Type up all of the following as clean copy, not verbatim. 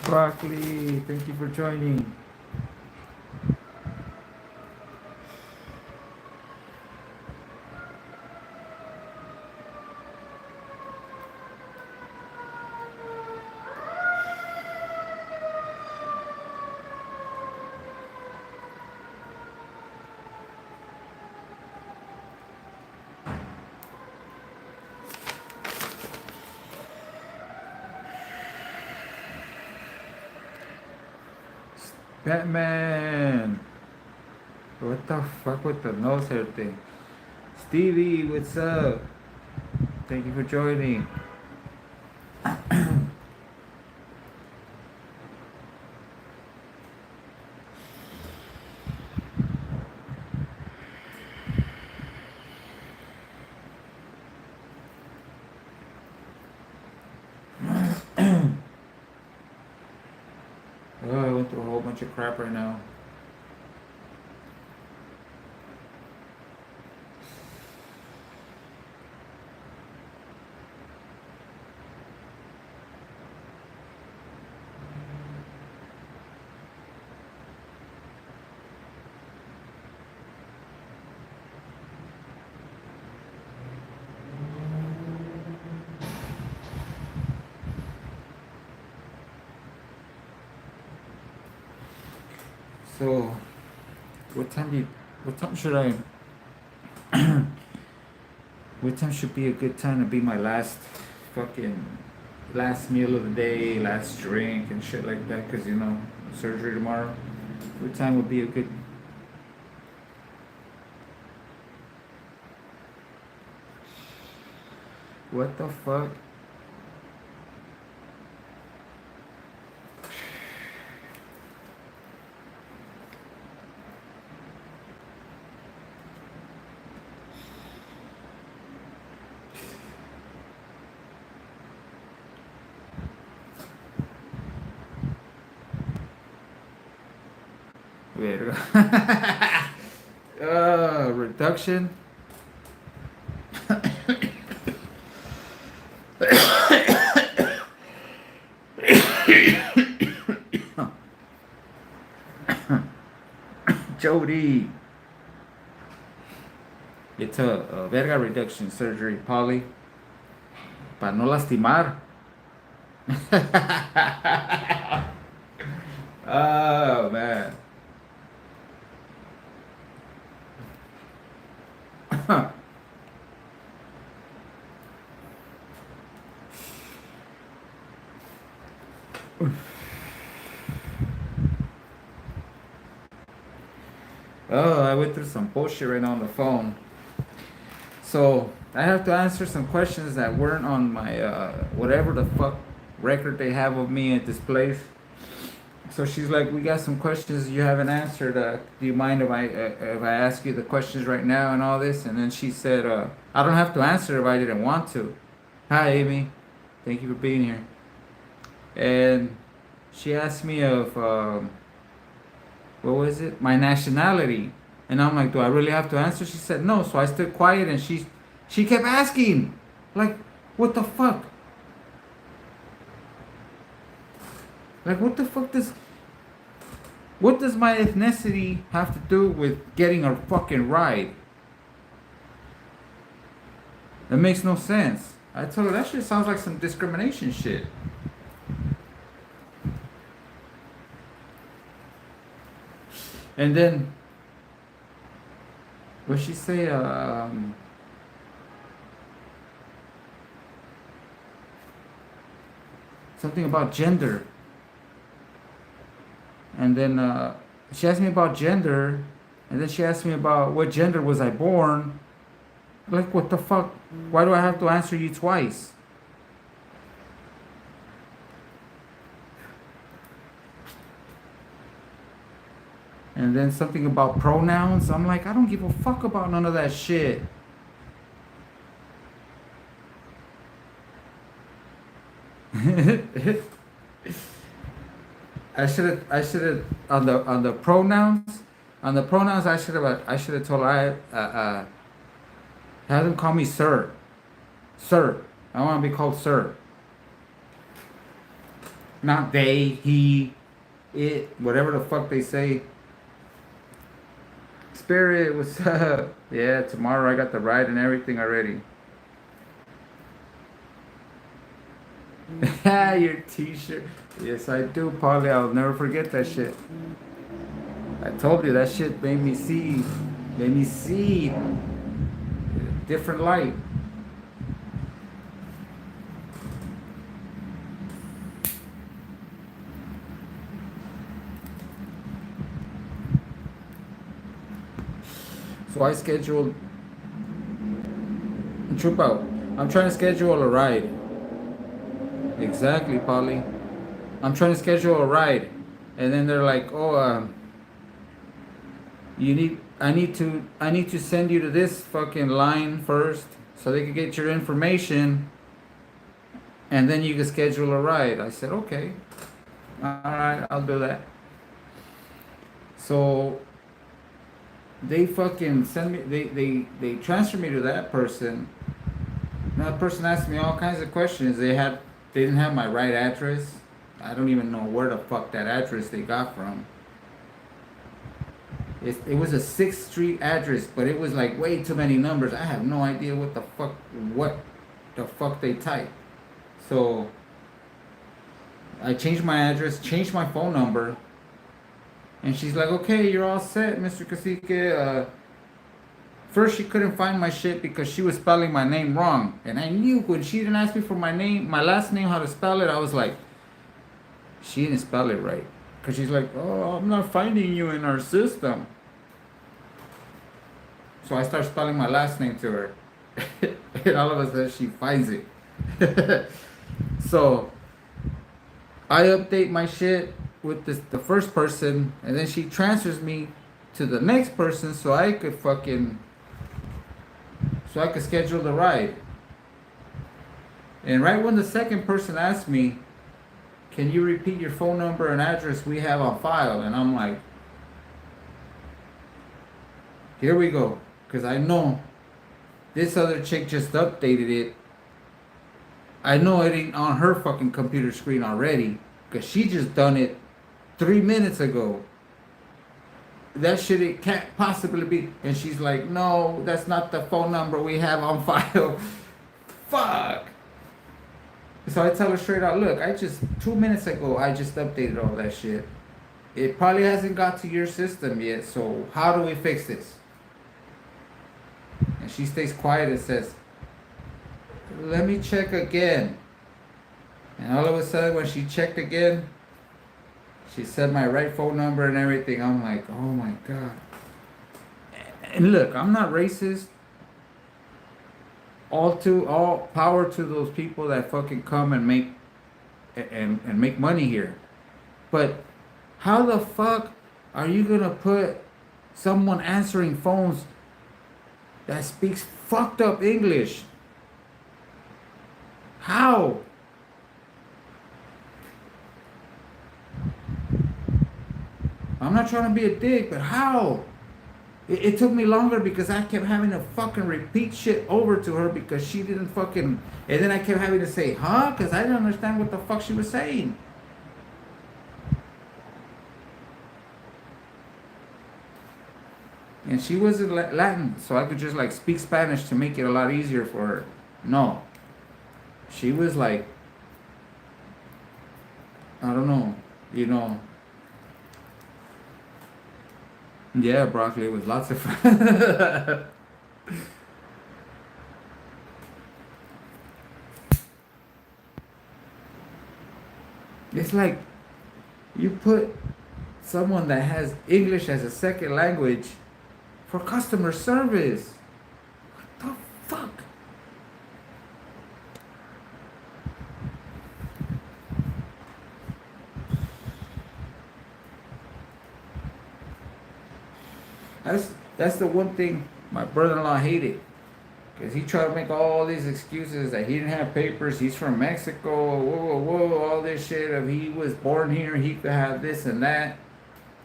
Broccoli, thank you for joining. Batman! What the fuck with the nose hair thing? Stevie, what's up? Thank you for joining. Oh, I went through a whole bunch of crap right now. So, what time should I, what time should be a good time to be my fucking, last meal of the day, last drink and shit like that? Cause surgery tomorrow. What time would be a good, what the fuck? Verga. Reduction. Jody. It's a verga reduction surgery, Polly. Para no lastimar. Oh, man. Oh, I went through some bullshit right now on the phone. So I have to answer some questions that weren't on my whatever the fuck record they have of me at this place. So she's like, "We got some questions you haven't answered. Do you mind if I ask you the questions right now and all this?" And then she said, "I don't have to answer if I didn't want to." Hi, Amy. Thank you for being here. And she asked me of what was it? My nationality. And I'm like, do I really have to answer? She said no. So I stood quiet and she kept asking. Like, what the fuck? Like what does my ethnicity have to do with getting a fucking ride? That makes no sense. I told her that shit sounds like some discrimination shit. And then what she say? Something about gender. And then she asked me about gender, and then she asked me about what gender was I born. Like, what the fuck? Why do I have to answer you twice? And then something about pronouns. I'm like, I don't give a fuck about none of that shit. I should have on the pronouns. I should have told her have them call me sir. Sir. I want to be called sir. Not they, he, it, whatever the fuck they say. Spirit, what's up? Yeah, tomorrow I got the ride and everything already. Your t-shirt. Yes, I do, Polly. I'll never forget that shit. I told you that shit made me see different light. So I scheduled, troop out. I'm trying to schedule a ride. Exactly, Polly. I'm trying to schedule a ride, and then they're like, "Oh, I need to send you to this fucking line first, so they can get your information, and then you can schedule a ride." I said, "Okay, all right, I'll do that." So they fucking send me, they transfer me to that person. And that person asked me all kinds of questions. They didn't have my right address. I don't even know where the fuck that address they got from. It was a 6th Street address, but it was like way too many numbers. I have no idea what the fuck they typed. So I changed my address, changed my phone number, and she's like, "Okay, you're all set, Mr. Cacique." First, she couldn't find my shit because she was spelling my name wrong, and I knew when she didn't ask me for my name, my last name, how to spell it. I was like, she didn't spell it right. Because she's like, "Oh, I'm not finding you in our system." So I start spelling my last name to her. And all of a sudden she finds it. So I update my shit with the first person, and then she transfers me to the next person so I could schedule the ride. And right when the second person asked me, "Can you repeat your phone number and address we have on file?" And I'm like, here we go. Because I know this other chick just updated it. I know it ain't on her fucking computer screen already. Because she just done it 3 minutes ago. That shit, it can't possibly be. And she's like, "No, that's not the phone number we have on file." Fuck. So I tell her straight out, "Look, 2 minutes ago, I just updated all that shit. It probably hasn't got to your system yet, so how do we fix this?" And she stays quiet and says, "Let me check again." And all of a sudden, when she checked again, she said my right phone number and everything. I'm like, oh my God. And look, I'm not racist. All power to those people that fucking come and make money here. But how the fuck are you gonna put someone answering phones that speaks fucked up English? How? I'm not trying to be a dick, but how? It took me longer because I kept having to fucking repeat shit over to her because she didn't fucking... And then I kept having to say, "Huh?" Because I didn't understand what the fuck she was saying. And she wasn't Latin, so I could just like speak Spanish to make it a lot easier for her. No. She was like... I don't know, you know... Yeah, broccoli with lots of fun. It's like you put someone that has English as a second language for customer service. What the fuck? That's the one thing my brother-in-law hated. Because he tried to make all these excuses that he didn't have papers, he's from Mexico, whoa, all this shit of he was born here, he could have this and that.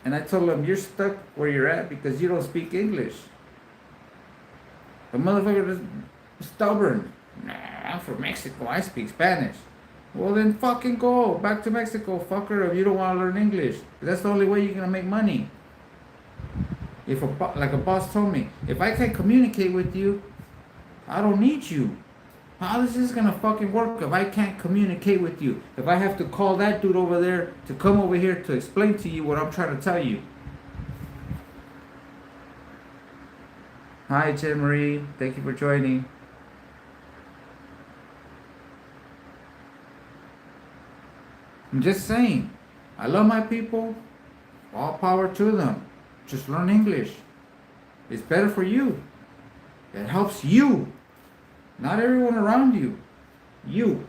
And I told him, "You're stuck where you're at because you don't speak English." The motherfucker is stubborn. "Nah, I'm from Mexico, I speak Spanish." Well, then fucking go back to Mexico, fucker, if you don't want to learn English. That's the only way you're going to make money. If like a boss told me, if I can't communicate with you, I don't need you. How is this gonna fucking work if I can't communicate with you? If I have to call that dude over there to come over here to explain to you what I'm trying to tell you. Hi, Jen Marie. Thank you for joining. I'm just saying, I love my people. All power to them. Just learn English. It's better for you. It helps you. Not everyone around you. You.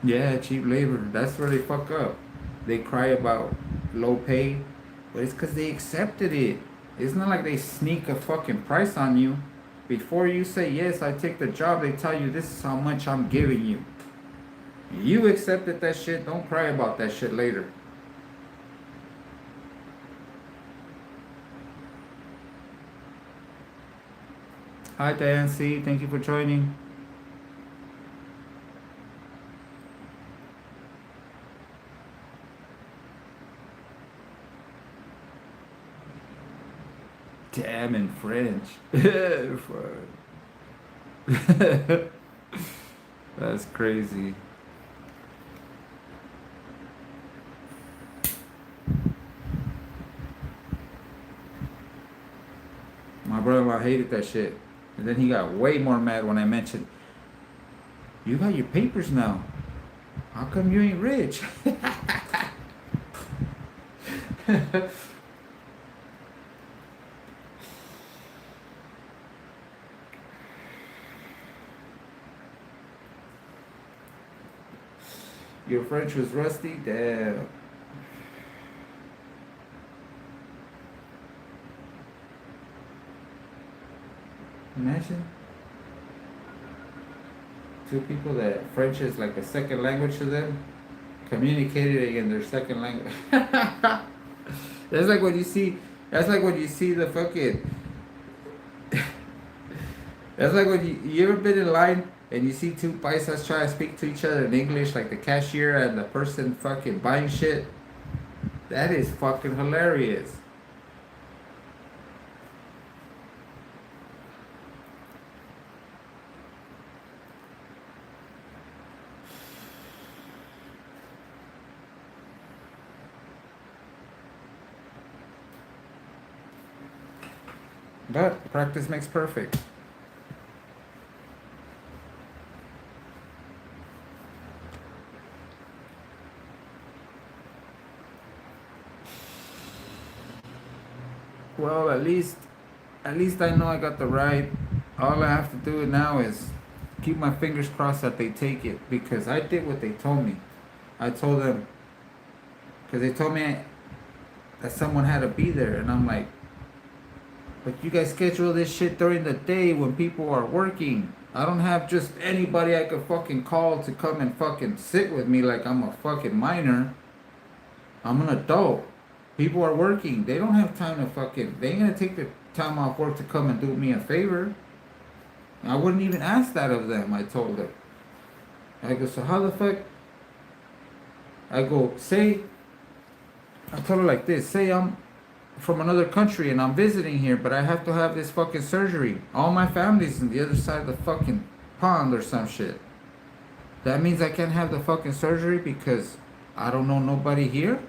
Yeah, cheap labor. That's where they fuck up. They cry about low pay, but it's because they accepted it. It's not like they sneak a fucking price on you. Before you say, yes, I take the job, they tell you, this is how much I'm giving you. You accepted that shit. Don't cry about that shit later. Hi, Diane C. Thank you for joining. Damn, in French. That's crazy. My brother-in-law hated that shit. And then he got way more mad when I mentioned, you got your papers now. How come you ain't rich? Your French was rusty? Damn. Imagine two people that French is like a second language to them, communicating in their second language. That's like when you see. That's like when you see the fucking. That's like when you ever been in line and you see two paisas try to speak to each other in English, like the cashier and the person fucking buying shit. That is fucking hilarious. But practice makes perfect. Well, at least I know I got the right. All I have to do now is keep my fingers crossed that they take it, because I did what they told me. I told them, because they told me that someone had to be there, and I'm like, but you guys schedule this shit during the day when people are working. I don't have just anybody I could fucking call to come and fucking sit with me like I'm a fucking minor. I'm an adult. People are working. They don't have time to fucking. They ain't gonna take the time off work to come and do me a favor. I wouldn't even ask that of them. I told her. I go, so how the fuck? I go, say. I told her like this. Say I'm from another country and I'm visiting here, but I have to have this fucking surgery. All my family's on the other side of the fucking pond or some shit. That means I can't have the fucking surgery because I don't know nobody here?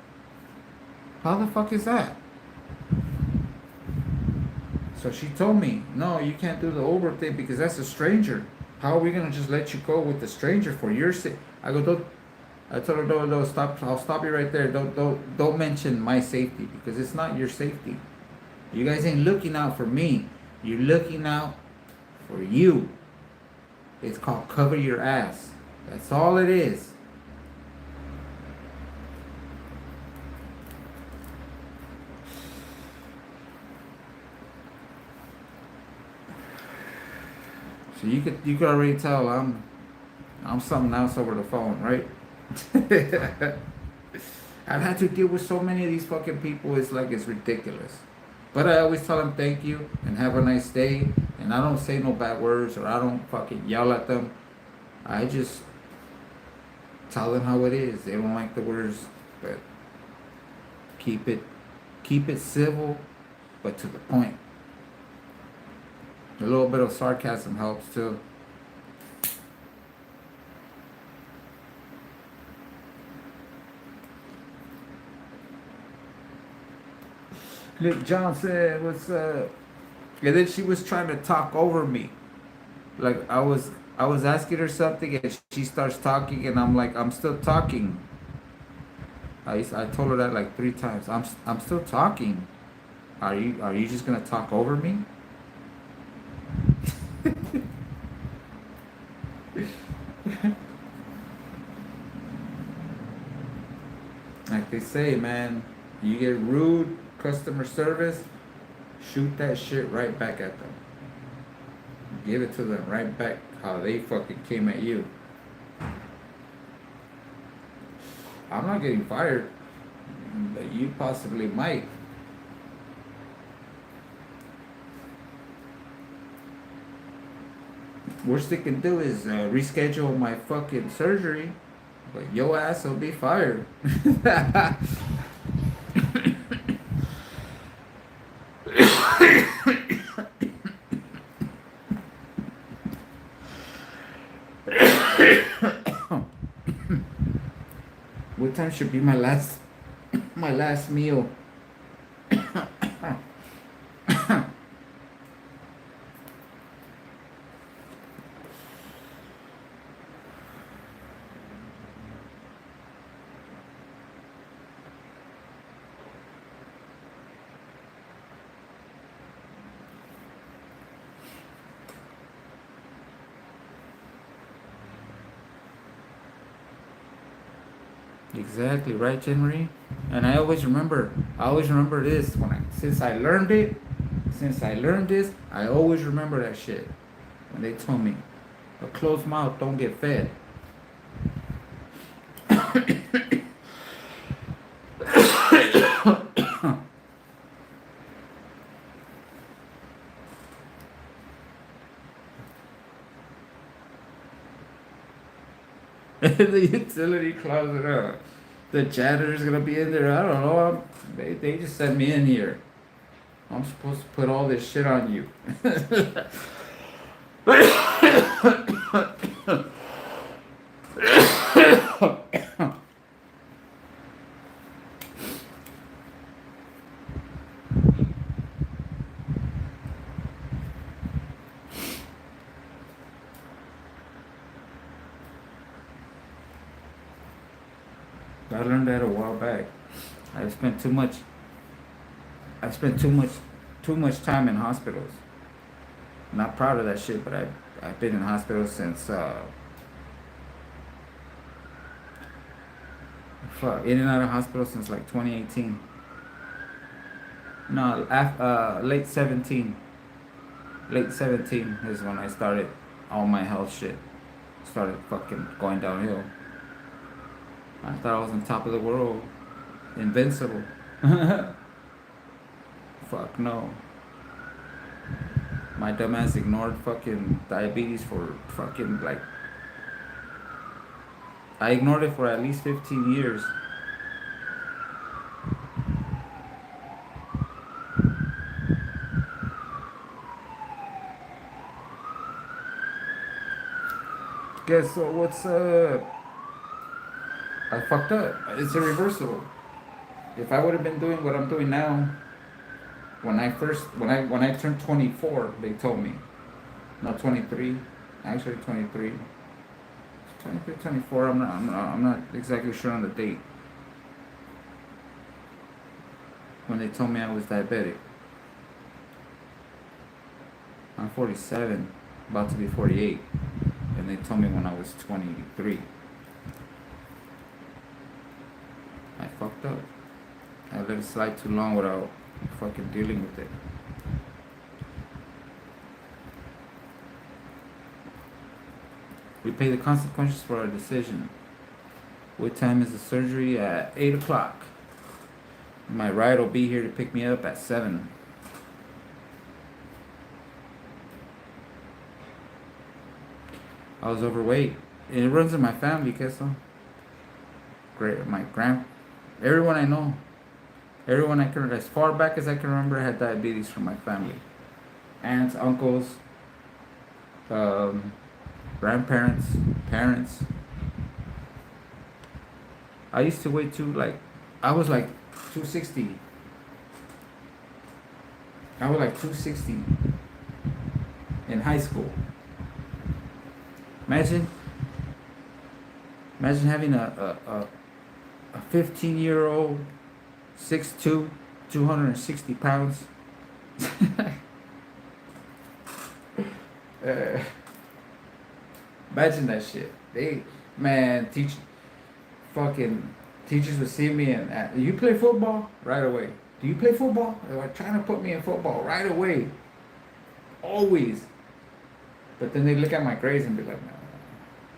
How the fuck is that? So she told me, no, you can't do the Uber thing because that's a stranger. How are we gonna just let you go with the stranger for your sake? I go, don't. I told her, no, stop. I'll stop you right there. Don't mention my safety because it's not your safety. You guys ain't looking out for me. You're looking out for you. It's called cover your ass. That's all it is. So you could already tell I'm something else over the phone, right? I've had to deal with so many of these fucking people. It's like it's ridiculous. But I always tell them thank you and have a nice day. And I don't say no bad words or I don't fucking yell at them. I just tell them how it is. They don't like the words, but keep it keep it civil, but to the point. A little bit of sarcasm helps too. Nick Johnson, what's up? And then she was trying to talk over me. Like I was asking her something and she starts talking and I'm like, I'm still talking. I told her that like 3 times. I'm still talking. Are you just gonna talk over me? Like they say, man, you get rude customer service, shoot that shit right back at them. Give it to them right back how they fucking came at you. I'm not getting fired, but you possibly might. Worst they can do is reschedule my fucking surgery, but your ass will be fired. What time should be my last meal? Exactly right, Jen Marie. And I always remember this when since I learned this, I always remember that shit. When they told me, a closed mouth don't get fed. The utility closet, the janitor's gonna be in there. I don't know. They just sent me in here. I'm supposed to put all this shit on you. I learned that a while back. I spent too much. I spent too much time in hospitals. I'm not proud of that shit, but I've been in hospitals since in and out of hospital since like 2018. No, late 17. Late 17 is when I started all my health shit. Started fucking going downhill. I thought I was on top of the world, invincible. Fuck no. My dumbass ignored fucking diabetes for fucking like. I ignored it for at least 15 years. Guess what's up? I fucked up. It's irreversible. If I would have been doing what I'm doing now, when I turned 24, they told me, not 23, actually 23, 23, 24. I'm not exactly sure on the date when they told me I was diabetic. I'm 47, about to be 48, and they told me when I was 23. I fucked up. I let it slide too long without fucking dealing with it. We pay the consequences for our decision. What time is the surgery? At 8 o'clock. My ride will be here to pick me up at 7. I was overweight. And it runs in my family, queso. Great, my everyone I know, everyone I can, as far back as I can remember, had diabetes from my family. Aunts, uncles, um, grandparents, parents. I used to weigh too, like, I was like 260. I was like 260 in high school. Imagine, imagine having a 15-year-old, 6'2", 260 pounds. uh, Imagine that shit. Man, fucking teachers would see me and you play football right away. Do you play football? They were trying to put me in football right away. Always. But then they look at my grades and be like, nah.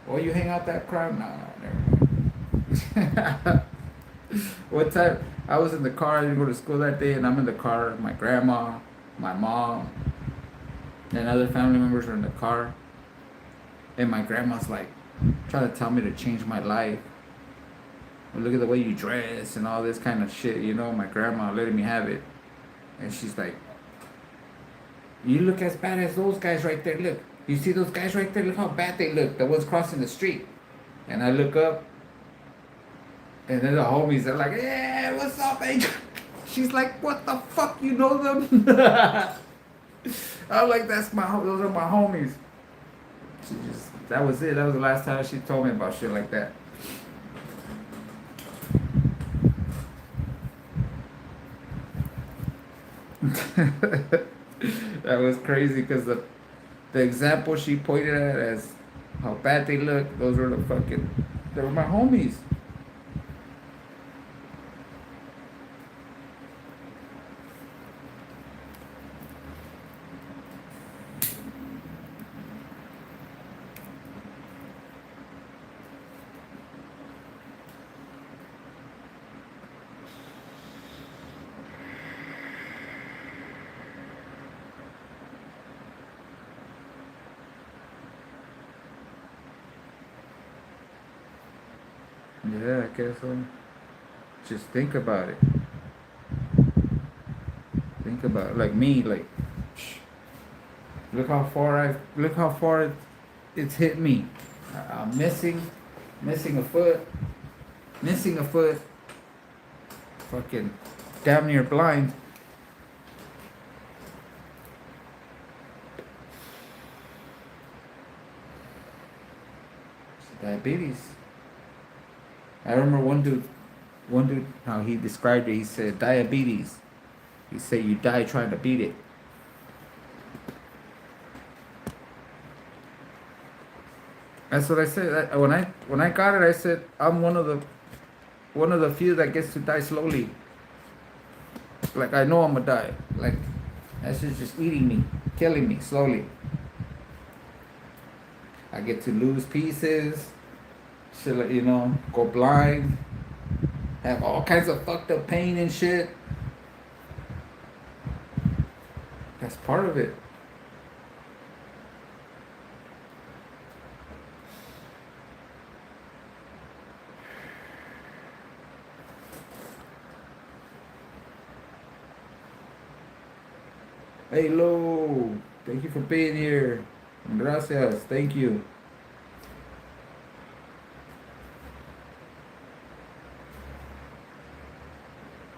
Oh, you hang out that crowd? Nah, never mind. One time I was in the car, I didn't go to school that day, and I'm in the car, my grandma, my mom, and other family members are in the car. And my grandma's like trying to tell me to change my life. Look at the way you dress and all this kind of shit, you know, my grandma letting me have it. And she's like, you look as bad as those guys right there. Look, you see those guys right there? Look how bad they look. The ones crossing the street. And I look up, and then the homies are like, yeah, what's up, Angel? She's like, what the fuck, you know them? I'm like, those are my homies. That was it. That was the last time she told me about shit like that. That was crazy because the example she pointed at as how bad they look, they were my homies. Yeah, I guess so. Just think about it. Think about it. Like me, like look how far it's hit me. I'm missing a foot, fucking damn near blind. Diabetes. I remember one dude, how he described it. He said diabetes. He said you die trying to beat it. That's what I said. When I got it, I said I'm one of the few that gets to die slowly. Like I know I'm gonna die. Like that's just eating me, killing me slowly. I get to lose pieces. Shit, like, you know, go blind. Have all kinds of fucked up pain and shit. That's part of it. Hey, Lo, thank you for being here. Gracias, thank you.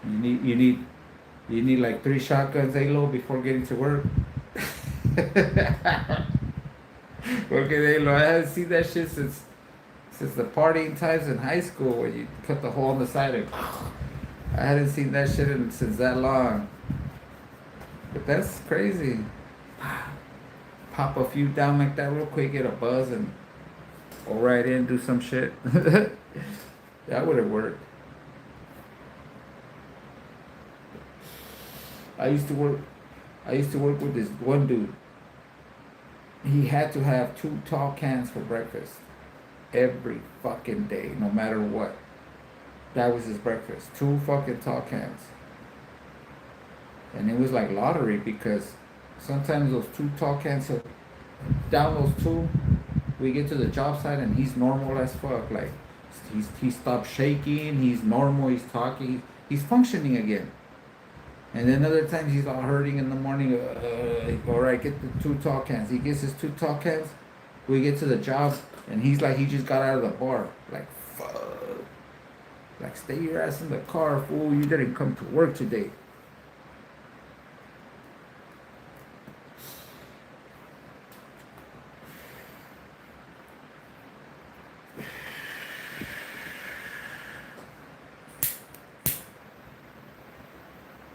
You need you need like 3 shotguns, Halo, before getting to work. Okay, Halo, I haven't seen that shit since the partying times in high school where you cut the hole in the side and I hadn't seen that shit since that long. But that's crazy. Pop a few down like that real quick, get a buzz, and go right in, do some shit. That would have worked. I used to work. I used to work with this one dude. He had to have 2 tall cans for breakfast every fucking day, no matter what. That was his breakfast. 2 fucking tall cans. And it was like lottery because sometimes those 2 tall cans, down those 2, We get to the job site and he's normal as fuck. Like he stopped shaking. He's normal. He's talking. He's functioning again. And then other times he's all hurting in the morning. All right, get the 2 tall cans. He gets his 2 tall cans. We get to the job and he's like he just got out of the bar. Like fuck. Like stay your ass in the car, fool. You didn't come to work today.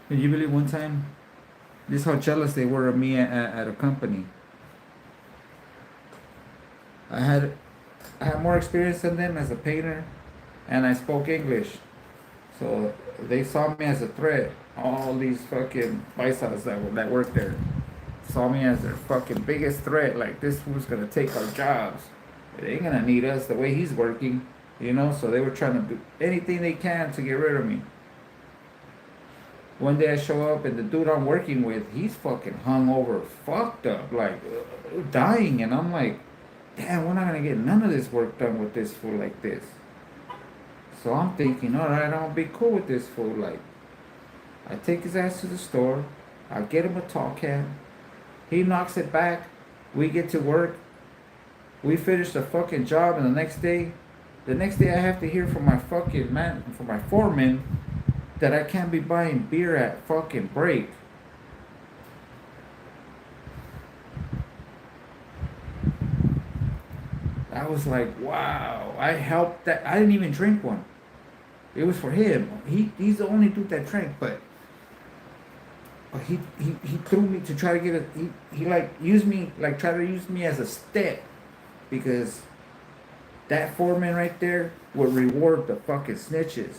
Can you believe one time? This is how jealous they were of me at a company. I had more experience than them as a painter, and I spoke English, so they saw me as a threat. All these fucking paisas that work there saw me as their fucking biggest threat. Like this fool's gonna take our jobs. They ain't gonna need us the way he's working, you know. So they were trying to do anything they can to get rid of me. One day I show up and the dude I'm working with, he's fucking hungover, fucked up, like dying, and I'm like, damn, we're not gonna get none of this work done with this fool like this. So I'm thinking, all right, I'm gonna be cool with this fool. Like, I take his ass to the store, I get him a tall can, he knocks it back, we get to work, we finish the fucking job, and the next day I have to hear from my fucking man, from my foreman, that I can't be buying beer at fucking break. I was like, wow, I helped that. I didn't even drink one. It was for him. He's the only dude that drank, but he threw me to try to get he like used me, like try to use me as a step, because that foreman right there would reward the fucking snitches.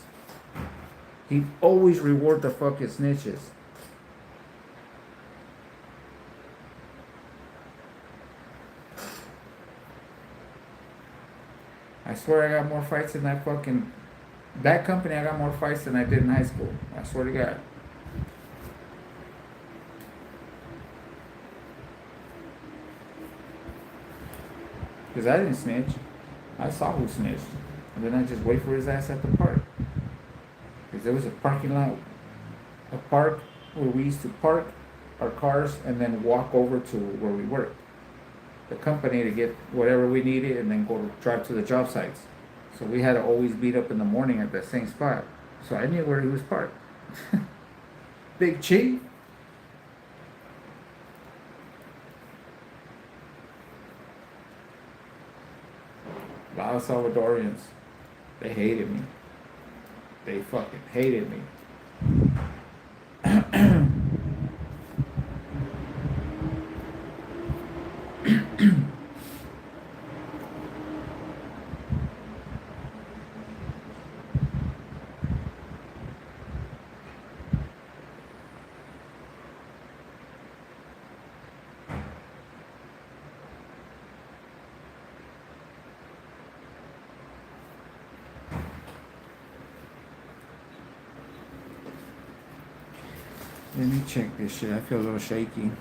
He'd always reward the fucking snitches. I swear I got more fights in that company. I got more fights than I did in high school. I swear to God. Because I didn't snitch. I saw who snitched. And then I just wait for his ass at the park. Because there was a parking lot, a park where we used to park our cars and then walk over to where we worked. The company to get whatever we needed and then go drive to the job sites. So we had to always meet up in the morning at the same spot. So I knew where he was parked. Big Chief. A lot of Salvadorians. They hated me. They fucking hated me. Let me check this shit. I feel a little shaky.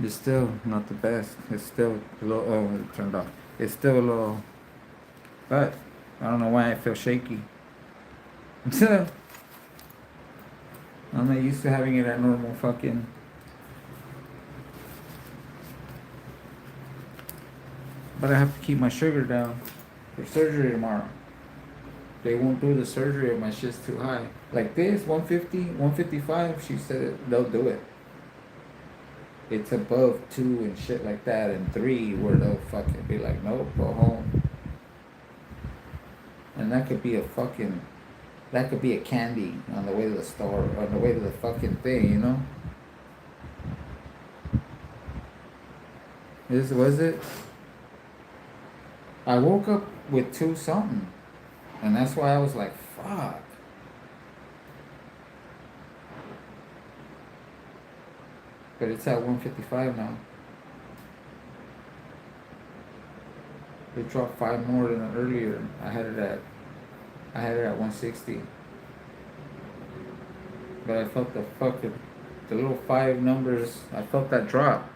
It's still not the best. It's still a little, oh, it turned off. It's still a little, but I don't know why I feel shaky. I'm not used to having it at normal fucking. But I have to keep my sugar down for surgery tomorrow. They won't do the surgery if my shit's too high. Like this, 150, 155, she said they'll do it. It's above 2 and shit like that, and 3 where they'll fucking be like, nope, go home. And that could be a candy on the way to the store, on the way to the fucking thing, you know? This was it. I woke up with two something, and that's why I was like, fuck. But it's at 155 now. It dropped five more than earlier. I had it at 160. But I felt the little five numbers. I felt that drop.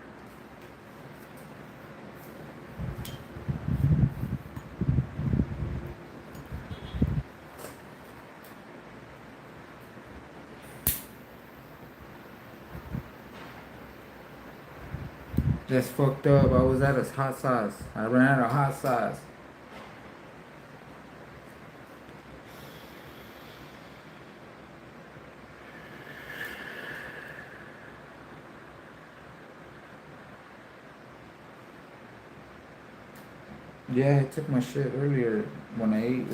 That's fucked up. I was out of hot sauce. I ran out of hot sauce. Yeah, I took my shit earlier when I ate.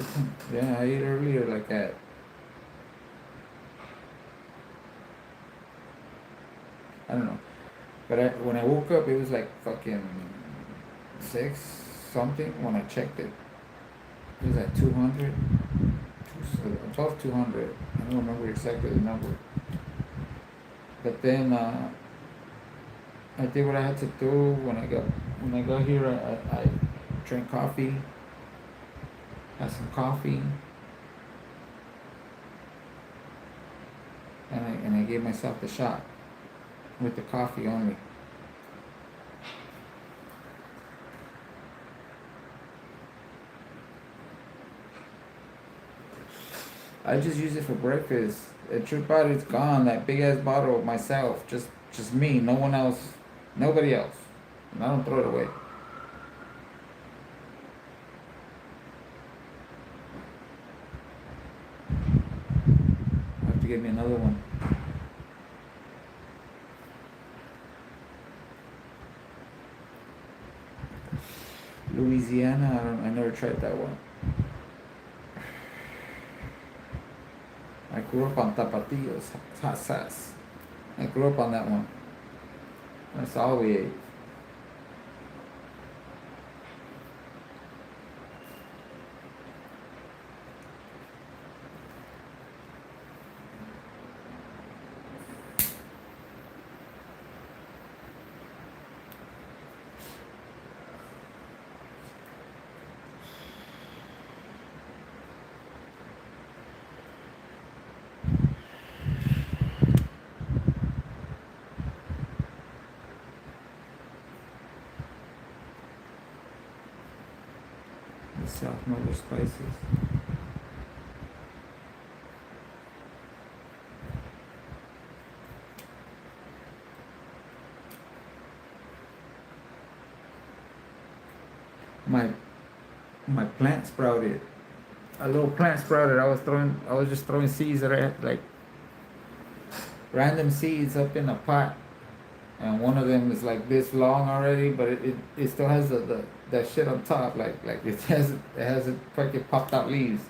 Yeah, I ate earlier like at, I don't know. But when I woke up, it was like fucking six something when I checked it. It was at 200, above 200. I don't remember exactly the number. But then I did what I had to do when I got here. I drank coffee, had some coffee, and I gave myself the shot with the coffee only. I just use it for breakfast. The truth about it's gone. That big ass bottle of myself, just me, no one else, nobody else. And I don't throw it away. I have to get me another one. Louisiana, I never tried that one. I grew up on Tapatios, hot sauce. I grew up on that one. That's all we ate. The South Mother spices. My my plant sprouted. A little plant sprouted. I was just throwing seeds that I had, like random seeds up in a pot. And one of them is like this long already, but it still has the that shit on top, like it has fucking popped out leaves.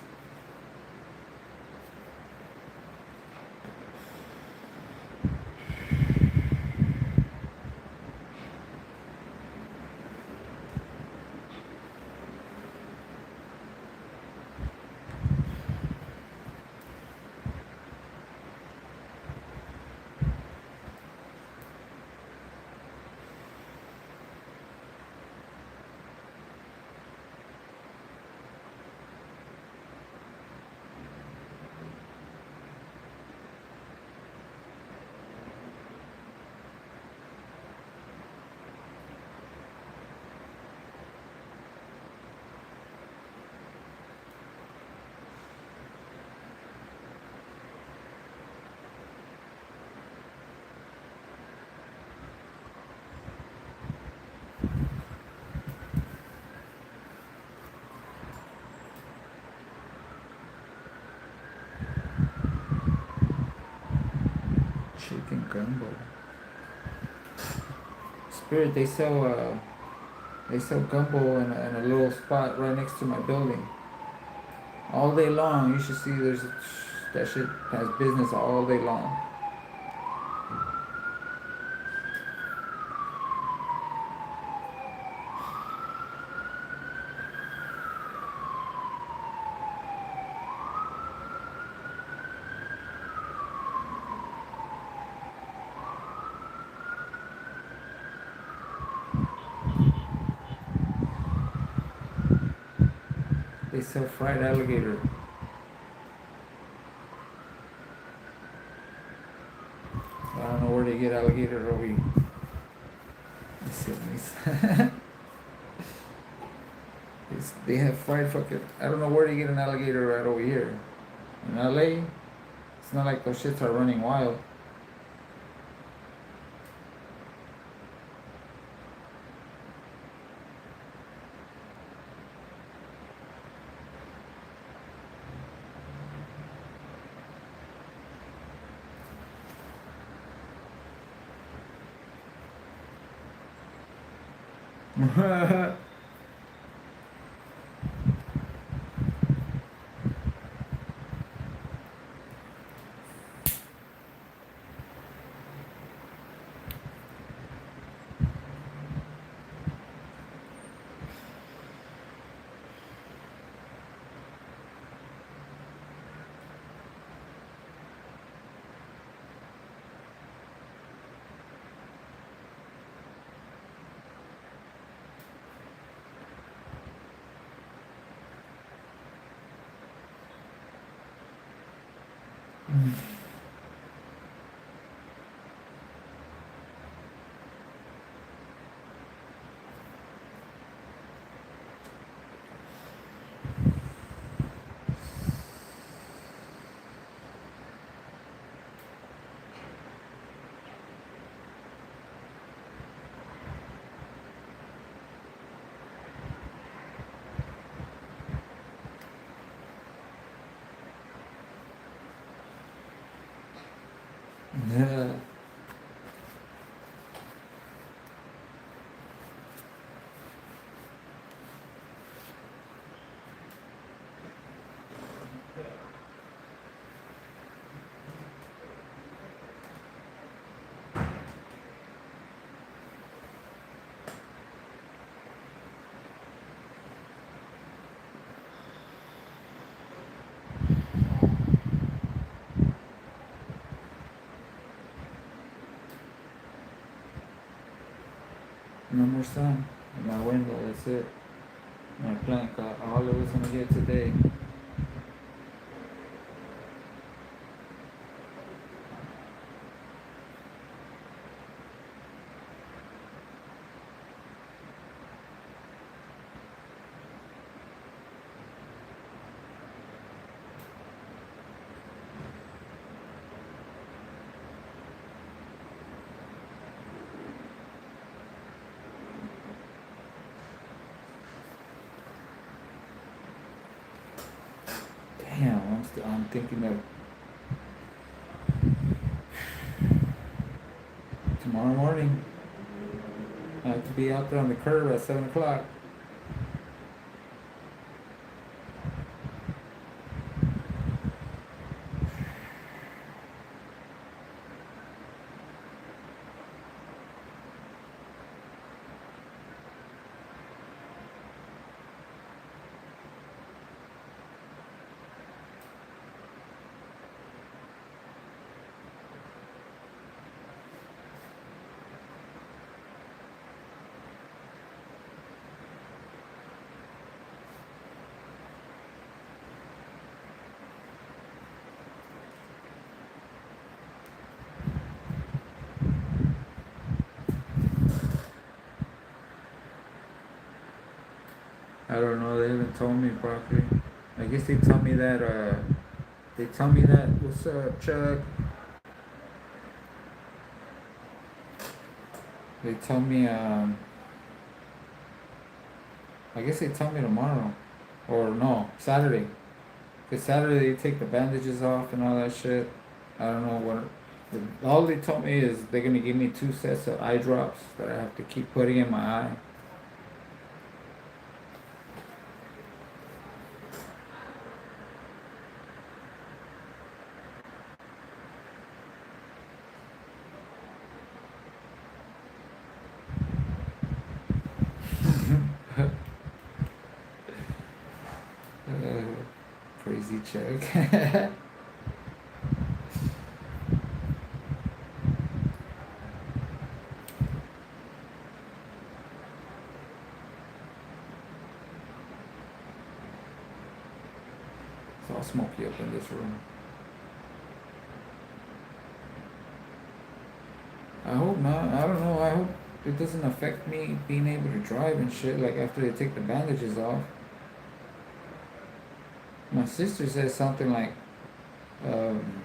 Chicken gumbo. Spirit, they sell gumbo in a little spot right next to my building. All day long, you should see that shit has business all day long. They sell fried alligator. I don't know where they get alligator over here. Let's see, let me see. They have fried fucking. I don't know where they get an alligator right over here. In LA, it's not like those shits are running wild. Yeah. No more sun in my window. That's it. My plant got all it was gonna get today. Damn, I'm thinking of tomorrow morning. I have to be out there on the curb at 7 o'clock. I don't know. They haven't told me properly. I guess they tell me that. They tell me that. What's up, Chuck? They tell me. I guess they tell me tomorrow, or no, Saturday. Cause Saturday they take the bandages off and all that shit. I don't know what. All they told me is they're gonna give me 2 sets of eye drops that I have to keep putting in my eye. Crazy check. smoke you up in this room. I hope not. I don't know. I hope it doesn't affect me being able to drive and shit. Like after they take the bandages off. My sister says something like, um,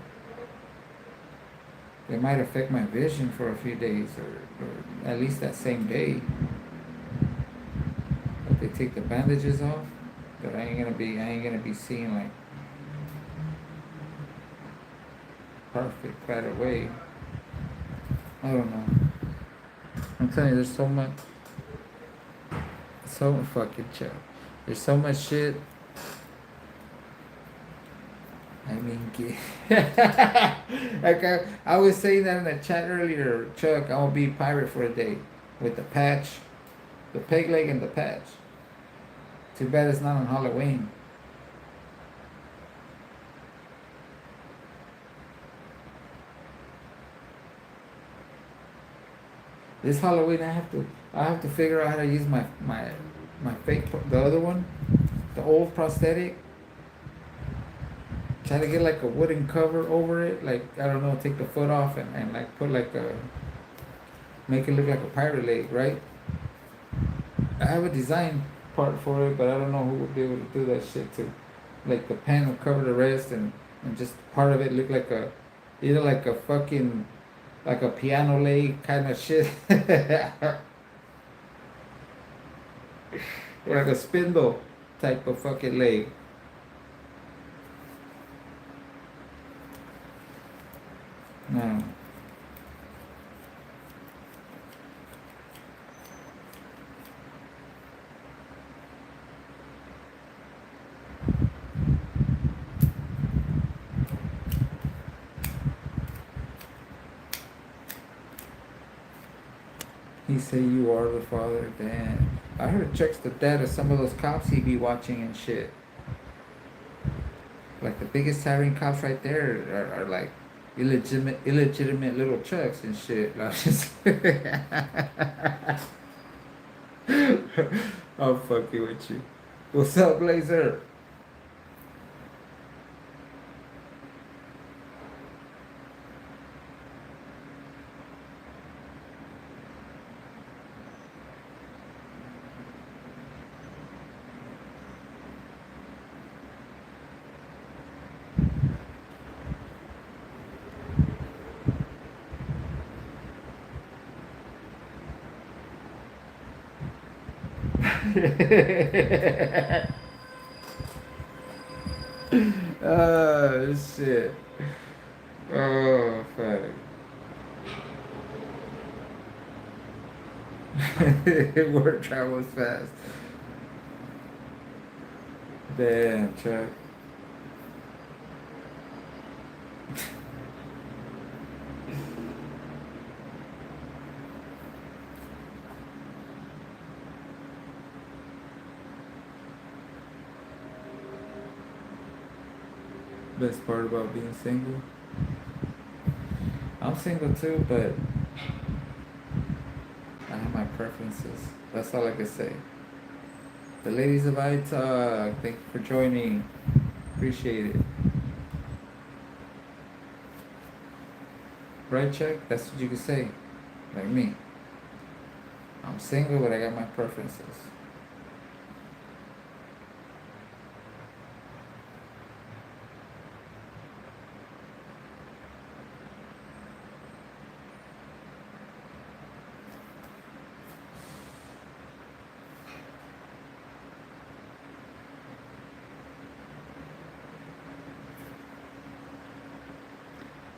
it might affect my vision for a few days, or at least that same day. If they take the bandages off, that I ain't gonna be seeing like perfect right away. I don't know. I'm telling you, there's so much fucking shit. There's so much shit. I mean, like I was saying that in the chat earlier, Chuck. I will be a pirate for a day with the patch, the peg leg, and the patch. Too bad it's not on Halloween. This Halloween, I have to figure out how to use my fake, the other one, the old prosthetic. Try to get like a wooden cover over it, like I don't know, take the foot off and like put like a, make it look like a pirate leg, right? I have a design part for it, but I don't know who would be able to do that shit too. Like the pen will cover the rest and just part of it look like a, either like a fucking, like a piano leg kind of shit. Or like a spindle type of fucking leg. No. He say you are the father. Damn. I heard Chuck's the dad of some of those cops he be watching and shit. Like the biggest tyrant cops right there are like illegitimate little Chucks and shit. Like, I'm fucking with you. What's up, Blazer? Oh shit. Oh fuck. Word travels fast. Damn, Chuck. Best part about being single. I'm single too, but I have my preferences. That's all I can say. The ladies of I Talk, thank you for joining. Appreciate it. Right, Chuck? That's what you can say. Like me. I'm single, but I got my preferences.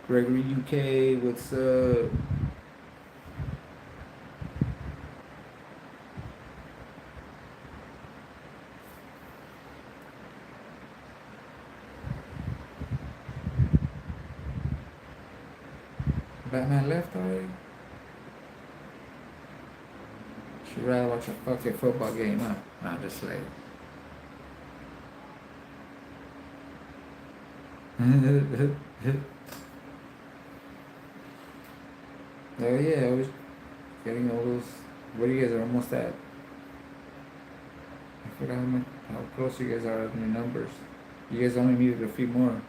Gregory UK, what's up? Batman left already? She'd rather watch a fucking football game, huh? Nah, just like. Oh yeah, I was getting all those. What do you guys are almost at? I forgot how close you guys are in your numbers. You guys only needed a few more.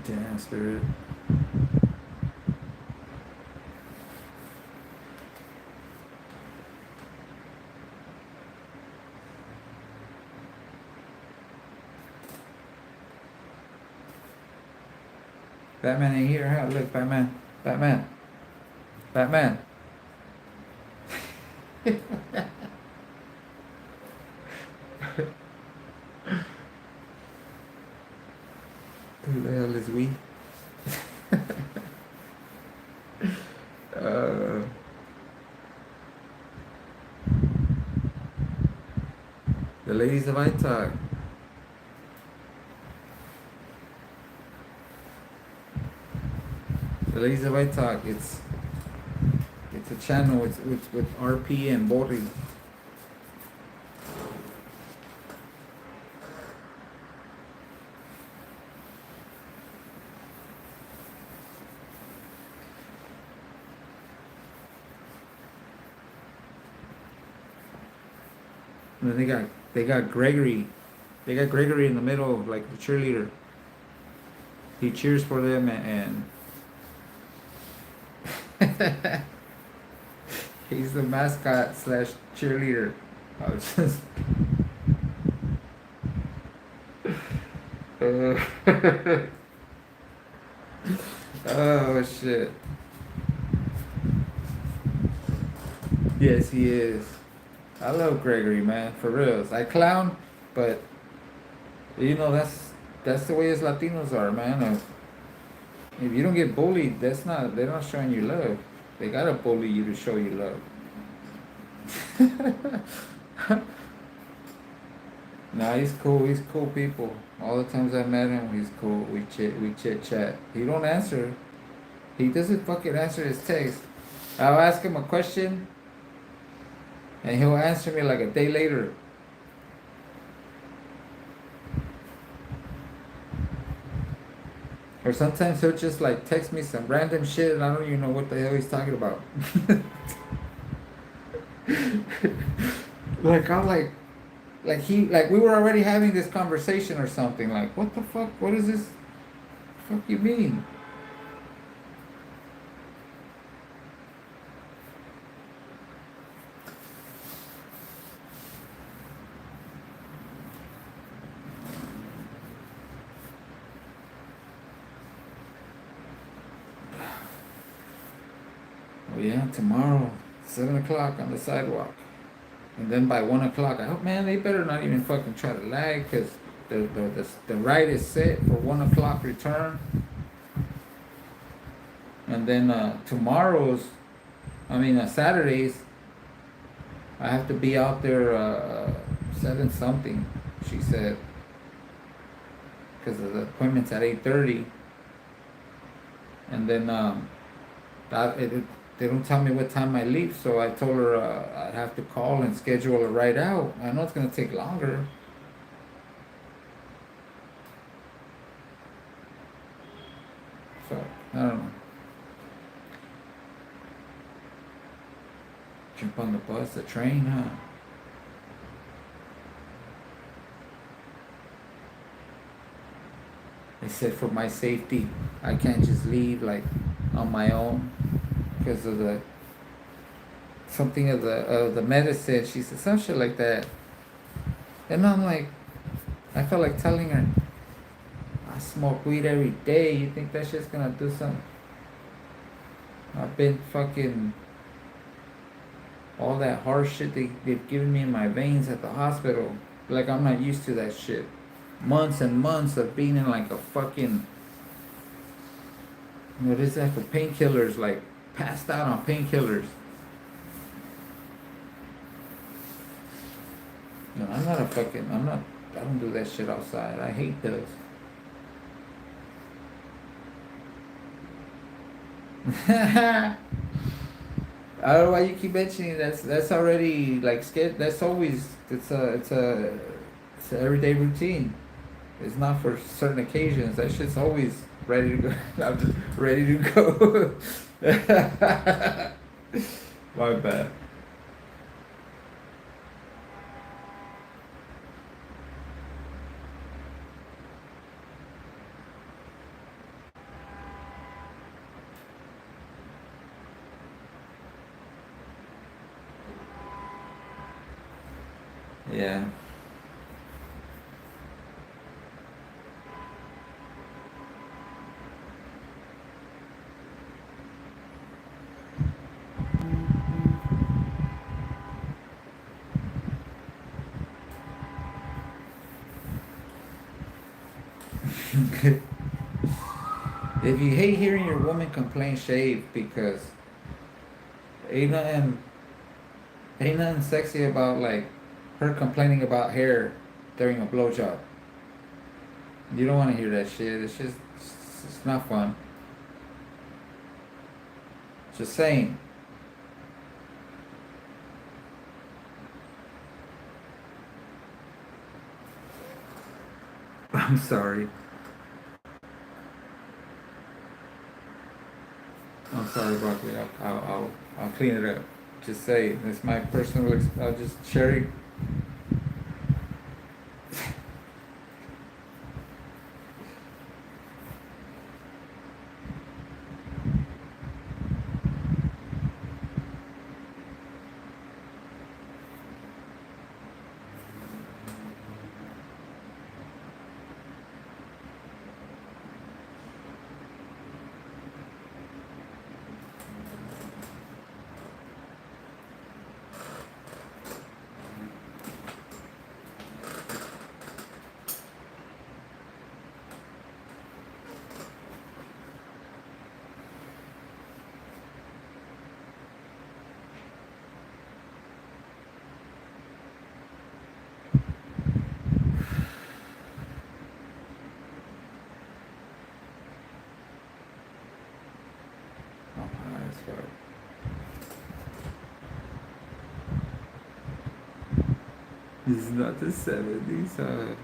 Damn, Spirit. Batman ain't here, huh? Look, Batman. Batman. Batman. Who the hell is we? uh, the ladies of iTalk. The ladies of iTalk. It's a channel with RP and Bori. And then they got Gregory. They got Gregory in the middle, like the cheerleader. He cheers for them and he's the mascot slash cheerleader. I was just oh shit. Yes, he is. I love Gregory, man, for reals. I clown, but you know that's the way as Latinos are, man. If you don't get bullied, they're not showing you love. They gotta bully you to show you love. Nah, he's cool. He's cool people. All the times I met him, he's cool. We chit chat. He don't answer. He doesn't fucking answer his text. I'll ask him a question, and he'll answer me like a day later. Or sometimes he'll just like text me some random shit, and I don't even know what the hell he's talking about. Like I'm like we were already having this conversation or something. Like, what the fuck? What is this? Fuck you mean? Oh yeah, tomorrow, 7 o'clock on the sidewalk. And then by 1 o'clock, I hope, man, they better not even fucking try to lag, because the ride is set for 1 o'clock return. And then Saturdays, I have to be out there 7 something, she said, because the appointment's at 8:30. And then they don't tell me what time I leave, so I told her I'd have to call and schedule a ride out. I know it's gonna take longer. So I don't know. Jump on the bus, the train, huh? They said for my safety, I can't just leave like on my own because of the something of the medicine. She said some shit like that, and I'm like, I felt like telling her, I smoke weed every day. You think that shit's gonna do something? I've been fucking all that hard shit they've given me in my veins at the hospital. Like I'm not used to that shit. Months and months of being in like a fucking, what is that for painkillers, like passed out on painkillers. No, I don't do that shit outside. I hate those. I don't know why you keep mentioning that's already like scared. That's always it's a everyday routine. It's not for certain occasions. That shit's always ready to go. I'm just ready to go. My bad. Yeah. If you hate hearing your woman complain, shave because ain't nothing, ain't nothing sexy about like her complaining about hair during a blowjob. You don't want to hear that shit. It's just, it's not fun. Just saying. I'm sorry. I'm sorry, broccoli. I'll clean it up. Just say it's my personal. I'll just share it. Oh, high as fuck. This is not the 70s.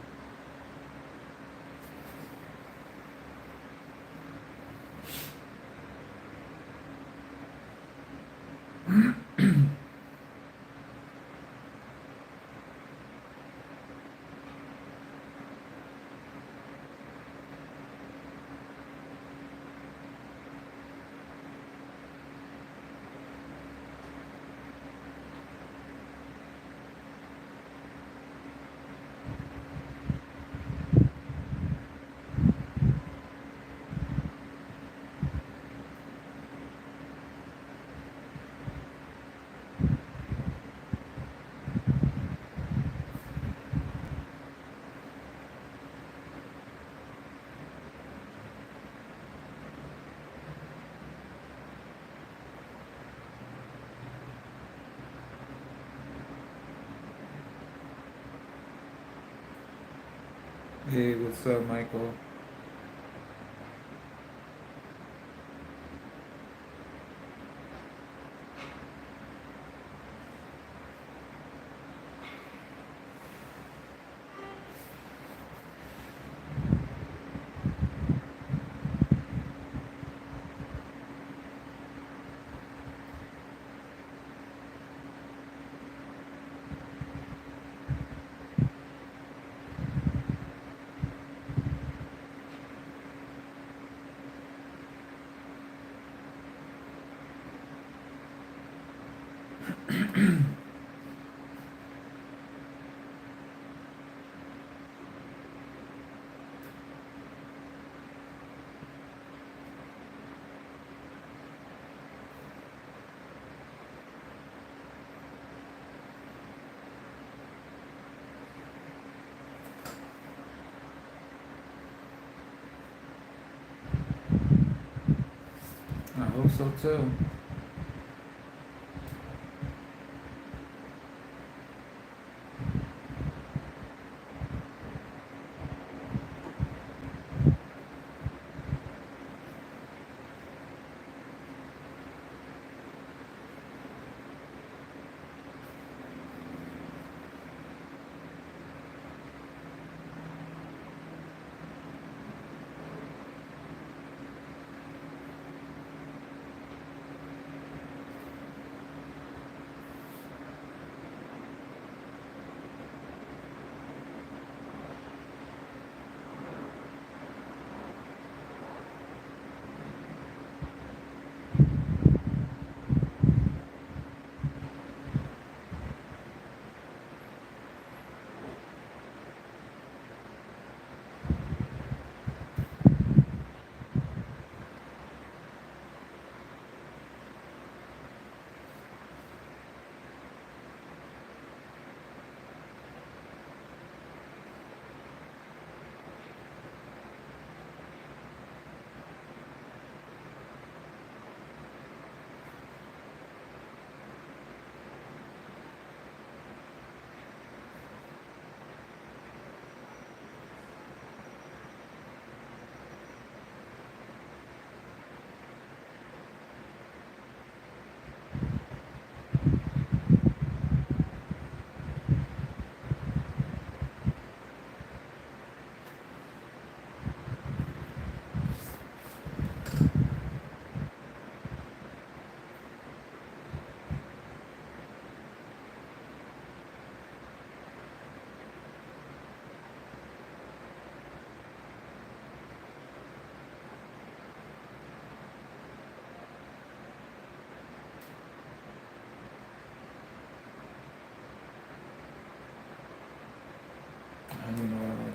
Hey, what's up, Michael? I hope so too.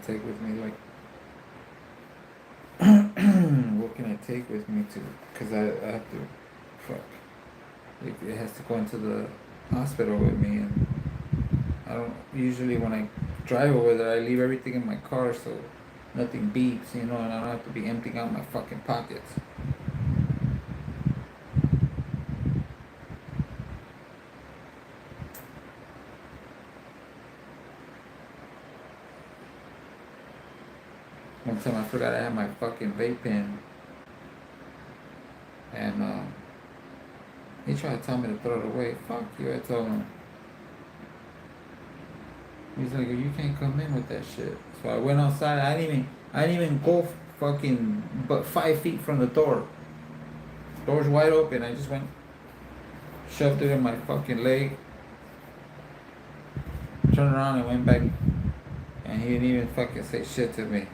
take with me? Like, what can I take with me to? Because I have to, fuck. It has to go into the hospital with me, and I don't usually when I drive over there, I leave everything in my car so nothing beeps, you know, and I don't have to be emptying out my fucking pockets. One time I forgot I had my fucking vape pen, and he tried to tell me to throw it away. Fuck you, I told him. He's like, you can't come in with that shit. So I went outside. I didn't even go fucking but 5 feet from the door. Door's wide open. I just went, shoved it in my fucking leg, turned around and went back. And he didn't even fucking say shit to me.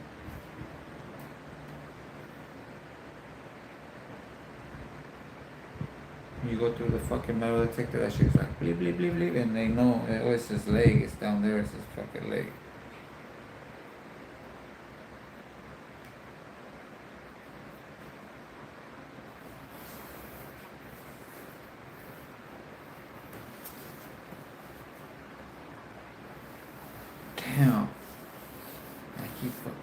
You go through the fucking metal detector, that shit's like bleep bleep bleep bleep, and they know, oh, it's his leg, it's down there, it's his fucking leg. Damn. I keep fucking.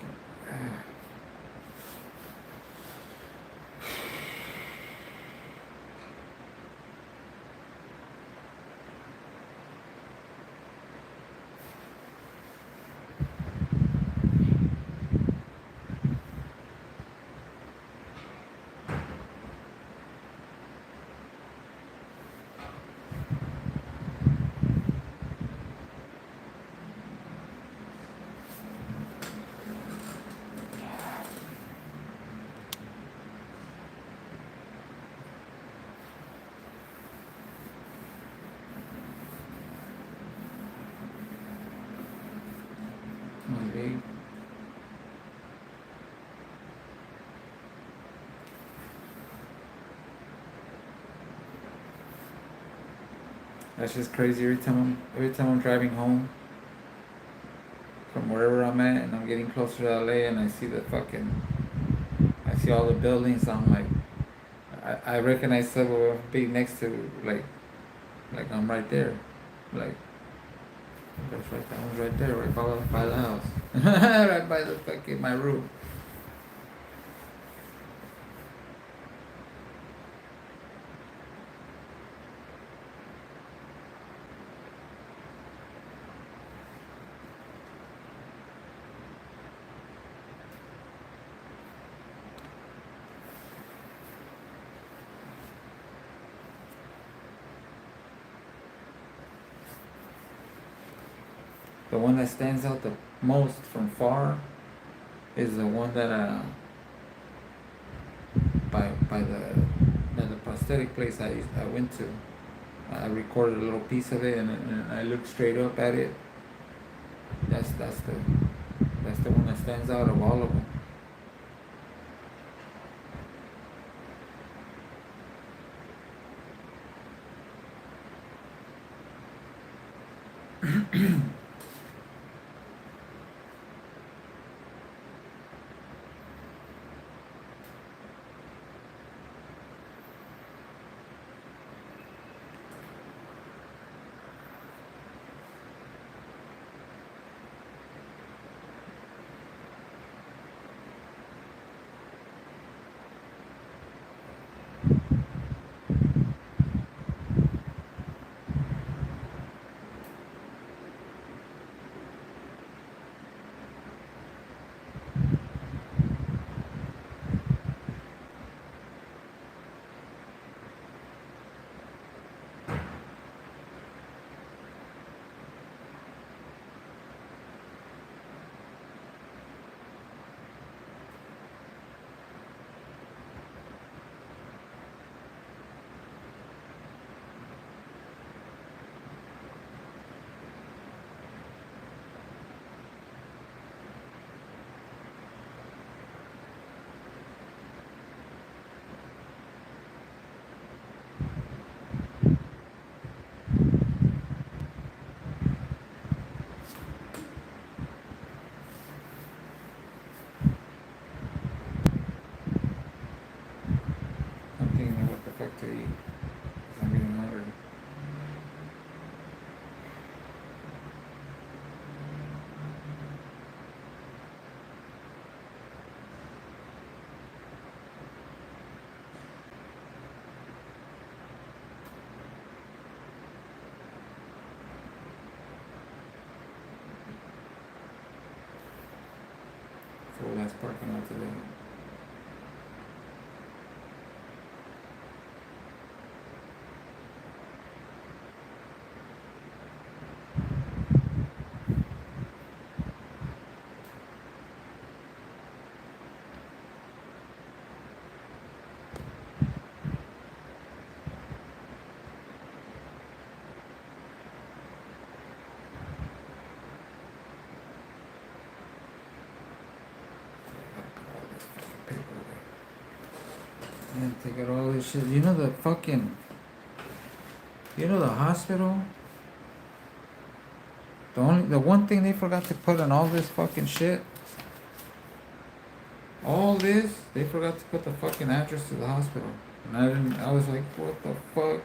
My leg. That's just crazy. Every time I'm driving home from wherever I'm at, and I'm getting closer to LA, and I see all the buildings. I'm like, I recognize several being next to like I'm right there, like that's right. That one's right there, right by the house, right by the fucking my room. The one that stands out the most from far is the one that by the prosthetic place I went to. I recorded a little piece of it, and I looked straight up at it. That's the one that stands out of all of them. fuck to eat. I'm getting hungry. Full ass parking lot today. And take out all this shit. You know the fucking. You know the hospital. The one thing they forgot to put on all this fucking shit. All this, they forgot to put the fucking address to the hospital. And I didn't. I was like, what the fuck?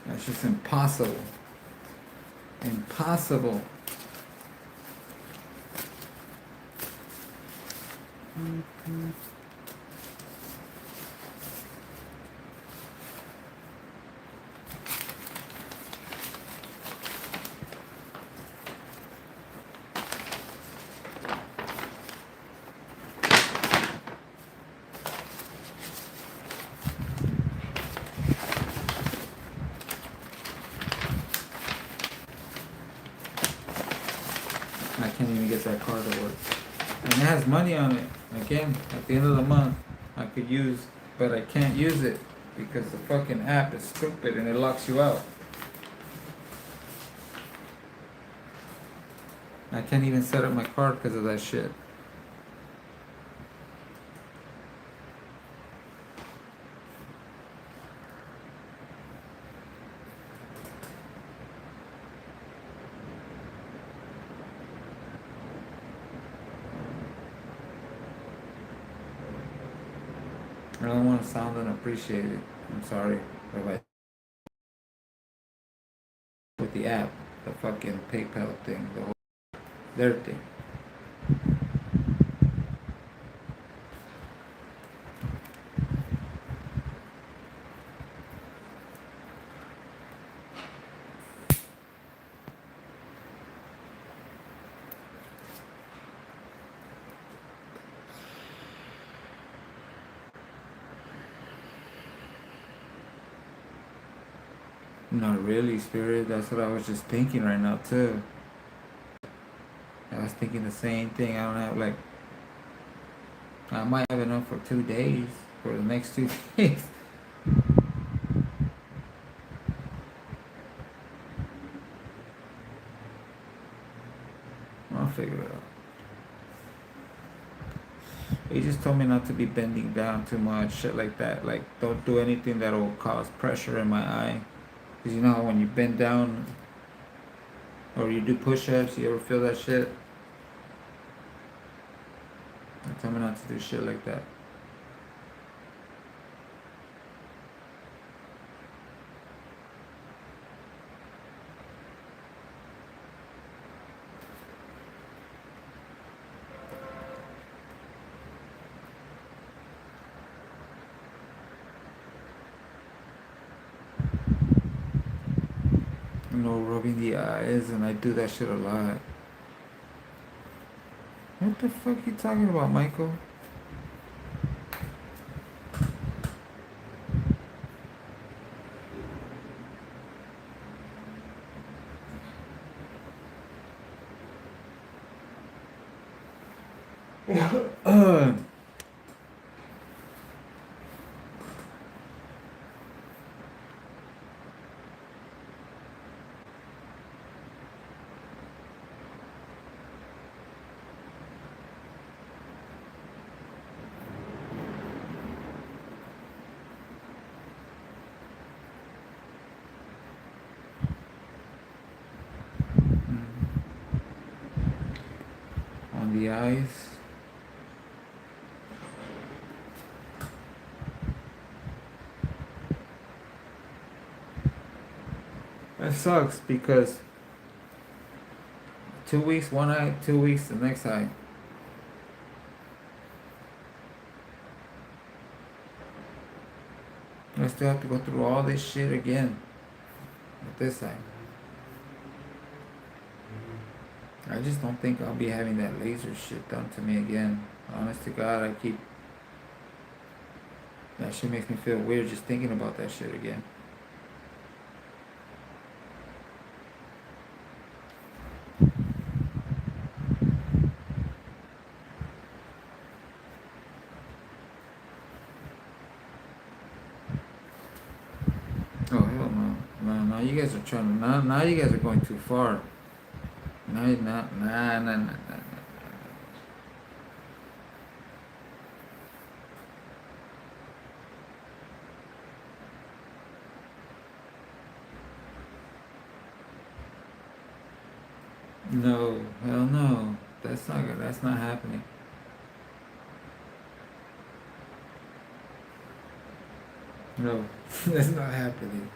That's just impossible. Impossible. I can't even get that card to work. And it has money on it. Again, at the end of the month, I could use, but I can't use it because the fucking app is stupid and it locks you out. I can't even set up my card because of that shit. I don't want to sound unappreciated. I'm sorry. But like with the app, the fucking PayPal thing, the whole their thing. Not really, Spirit. That's what I was just thinking right now too. I was thinking the same thing. I don't have like I might have enough for 2 days for the next 2 days. I'll figure it out. He just told me not to be bending down too much, shit like that. Like, don't do anything that will cause pressure in my eye. Because you know how when you bend down or you do push ups, you ever feel that shit? He told me not to do shit like that. You know, rubbing the eyes, and I do that shit a lot. What the fuck you talking about, Michael? on the eyes. That sucks because 2 weeks one eye, 2 weeks the next eye. I still have to go through all this shit again with this eye. I just don't think I'll be having that laser shit done to me again. Honest to God, that shit makes me feel weird just thinking about that shit again. Oh hell no. No, now you guys are trying to now you guys are going too far. No, nah. No, hell no. That's not good. That's not happening. No, that's not happening.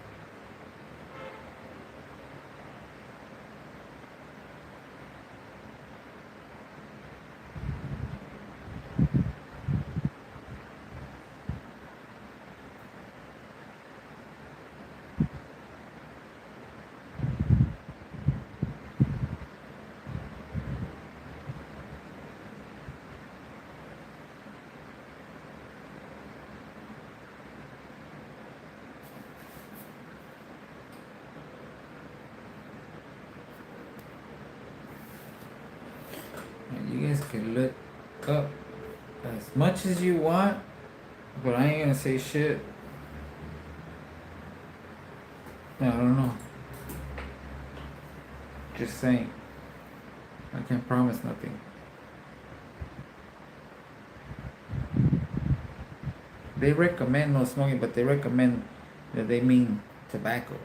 You guys can look up as much as you want, but I ain't gonna say shit. I don't know. Just saying. I can't promise nothing. They recommend no smoking, but they recommend that they mean tobacco.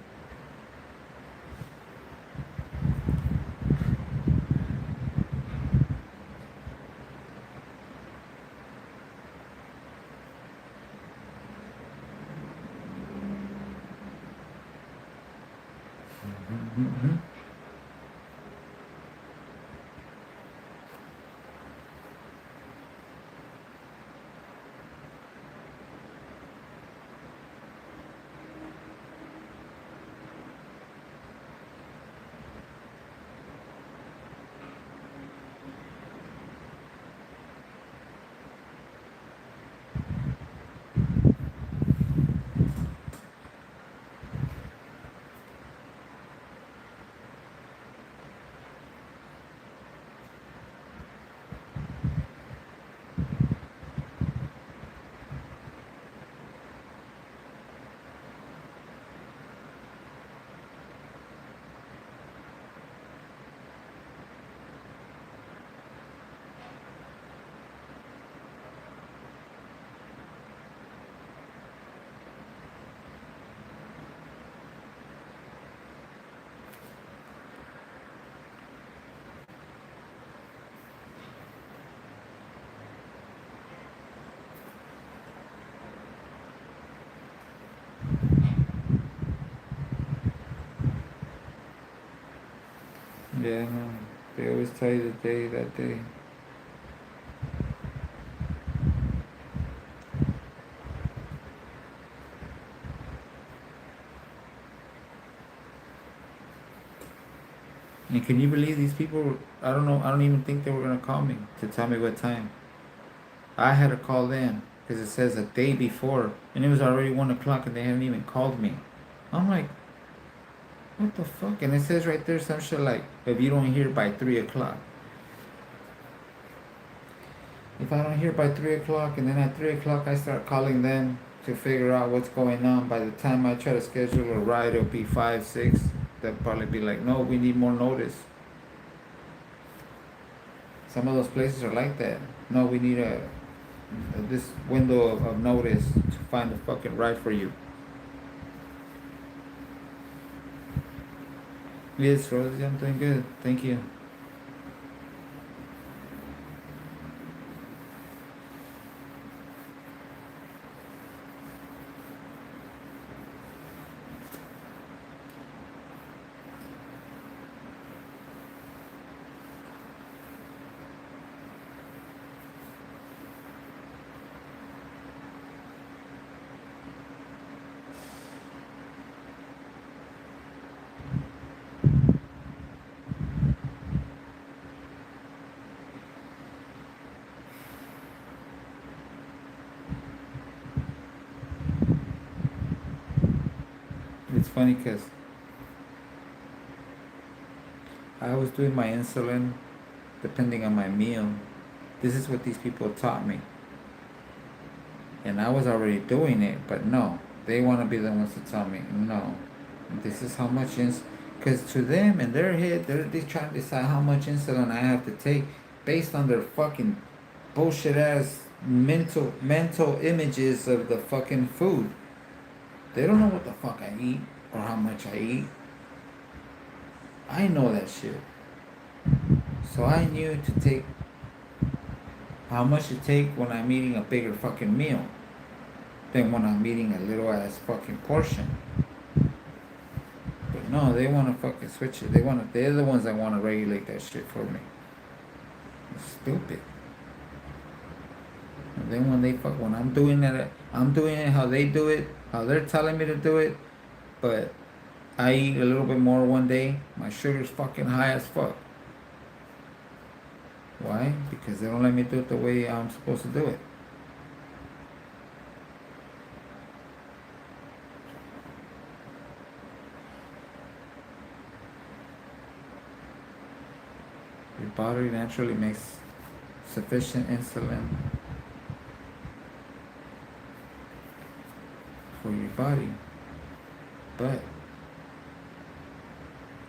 Mm-hmm. Yeah, no. They always tell you the day that day. And can you believe these people? I don't know. I don't even think they were gonna call me to tell me what time. I had to call them because it says a day before, and it was already 1 o'clock, and they hadn't even called me. I'm like, what the fuck? And it says right there some shit like, if you don't hear by 3 o'clock. If I don't hear by 3 o'clock, and then at 3 o'clock I start calling them to figure out what's going on. By the time I try to schedule a ride, it'll be 5, 6. They'll probably be like, no, we need more notice. Some of those places are like that. No, we need this window of notice to find a fucking ride for you. Yes, Rosie, I'm doing good. Thank you. funny because I was doing my insulin depending on my meal. This is what these people taught me. And I was already doing it, but no. They want to be the ones to tell me, no. This is how much insulin. Because to them, in their head, they're trying to decide how much insulin I have to take based on their fucking bullshit ass mental images of the fucking food. They don't know what the fuck I eat or how much I eat. I know that shit. So I knew to take how much to take when I'm eating a bigger fucking meal than when I'm eating a little ass fucking portion. But no, they want to fucking switch it. They're the ones that want to regulate that shit for me. It's stupid. And then when I'm doing it how they do it, how they're telling me to do it, but I eat a little bit more one day, my sugar's fucking high as fuck. Why? Because they don't let me do it the way I'm supposed to do it. Your body naturally makes sufficient insulin for your body, but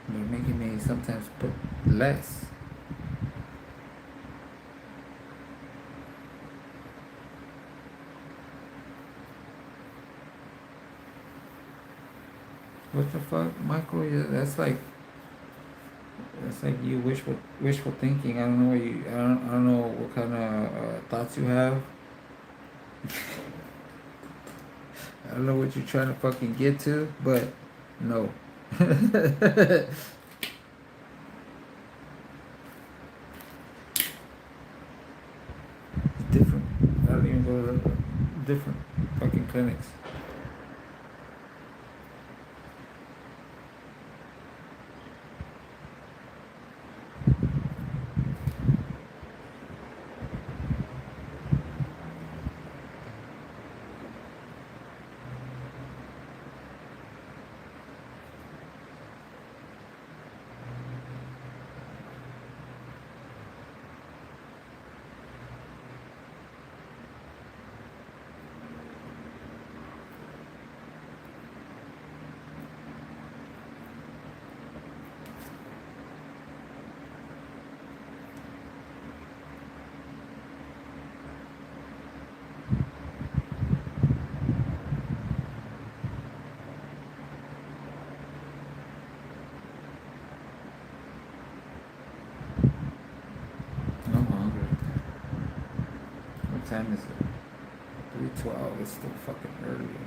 they're making me sometimes put less. What the fuck, Michael? That's like you wishful thinking. I don't know I don't know what kind of thoughts you have. I don't know what you're trying to fucking get to, but no. Different. I don't even go to different fucking clinics. No, I'm hungry. What time is it? 3:12. It's still fucking early.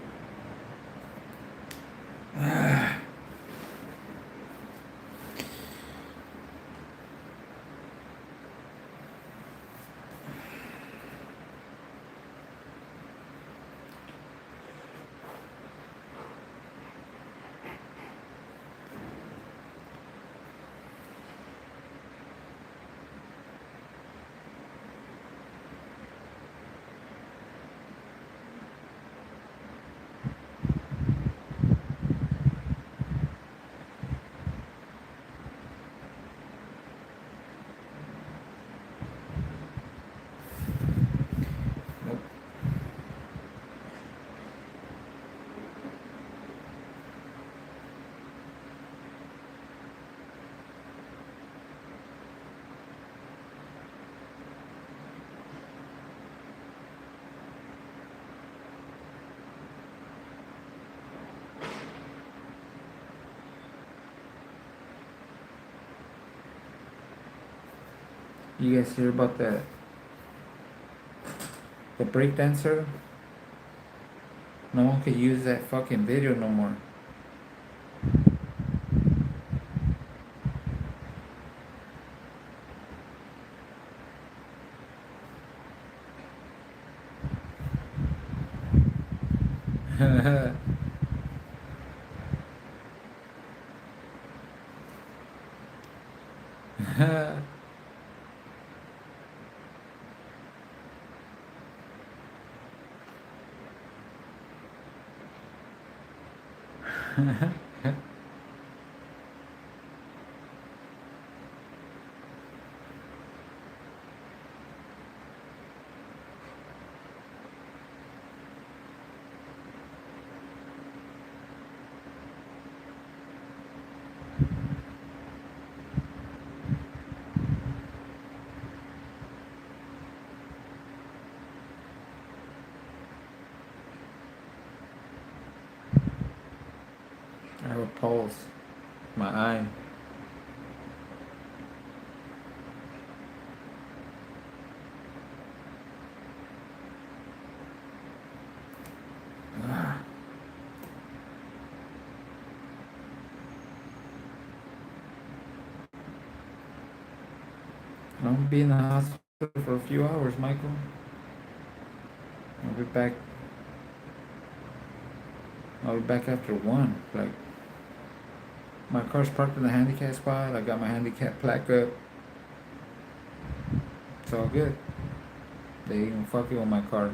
Nope. You guys hear about the break dancer? No one could use that fucking video no more. I have a pulse. My eye. Ah, I'm gonna be in the hospital for a few hours, Michael. I'll be back. I'll be back after 1. Like, my car's parked in the handicap spot. I got my handicap plaque up. It's all good. They even fucking with my car.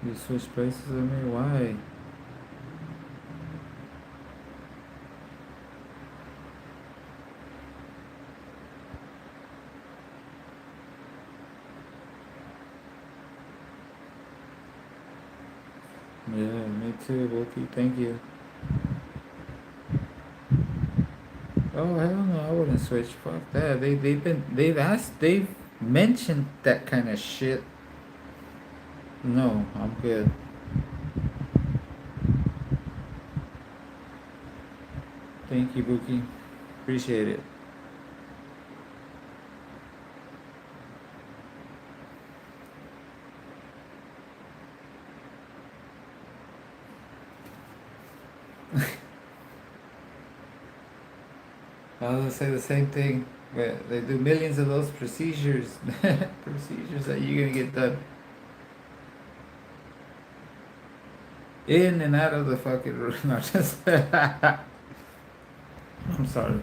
You switch places with me? Why? Yeah, me too, Wookie. Thank you. Oh hell no, I wouldn't switch. Fuck that. They've mentioned that kind of shit. No, I'm good. Thank you, Bookie. Appreciate it. I was gonna say the same thing, but they do millions of those procedures, procedures that you're gonna get done in and out of the fucking room. Not just. I'm sorry.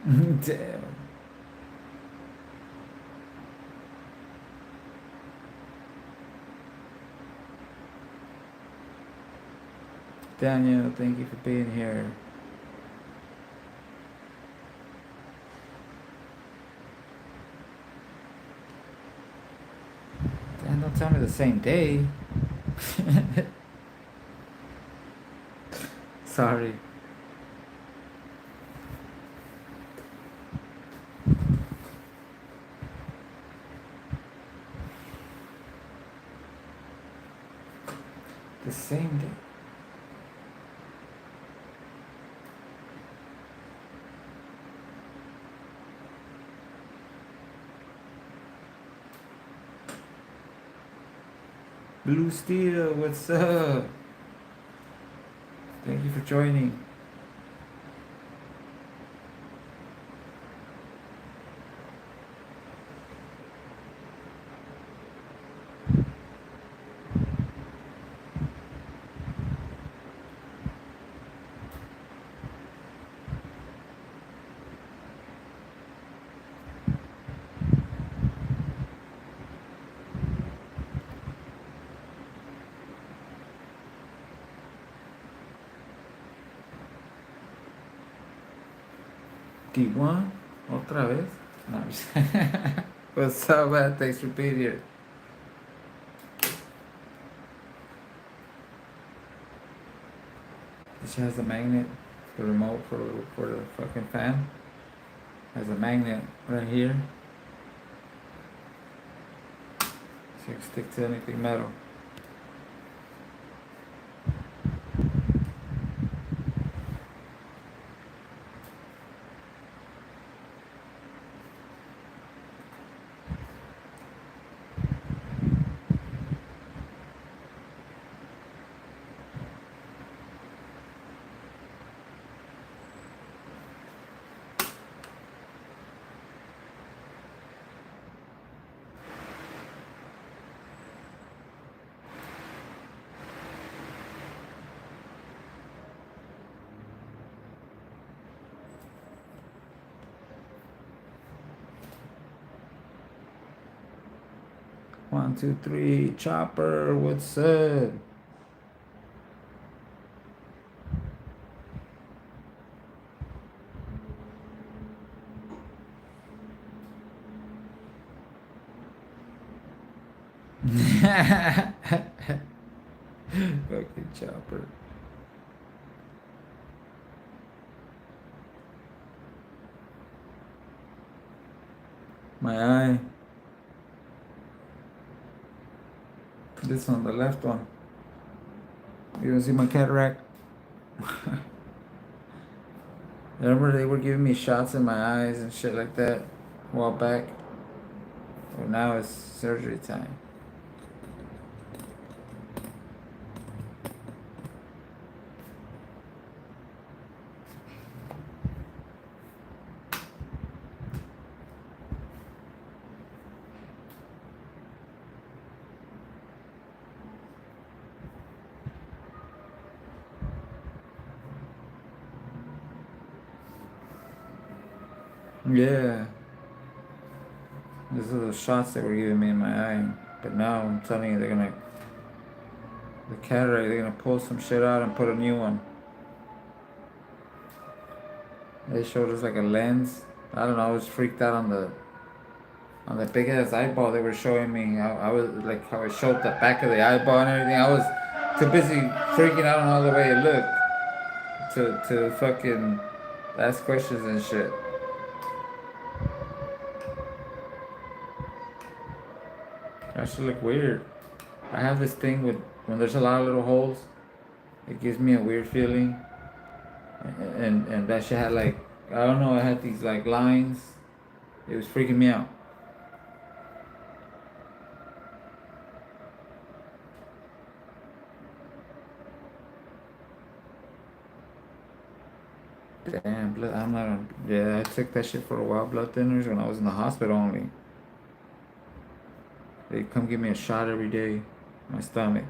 Damn. Daniel, thank you for being here. Dan, don't tell me the same day. Sorry. The same day. Blue Steel, what's up? Thank you for joining. D1, otra vez. No, I'm just- what's up, man? Thanks for being here. This has a magnet, the remote for the fucking fan. Has a magnet right here. So you can stick to anything metal. One, two, three. Chopper, what's up? Fucking Chopper. My eye. This one, the left one. You don't see my cataract? Remember they were giving me shots in my eyes and shit like that a while back? Well, now it's surgery time. Yeah. These are the shots they were giving me in my eye. But now I'm telling you, the cataract, they're gonna pull some shit out and put a new one. They showed us like a lens. I don't know, I was freaked out on the big ass eyeball they were showing me. I was like how it showed the back of the eyeball and everything. I was too busy freaking out on all the way it looked to fucking ask questions and shit. That should look weird. I have this thing with when there's a lot of little holes, it gives me a weird feeling. And that shit had like, I don't know, it had these like lines. It was freaking me out. Damn, blood. I'm not. Yeah, I took that shit for a while. Blood thinners when I was in the hospital only. They come give me a shot every day. My stomach.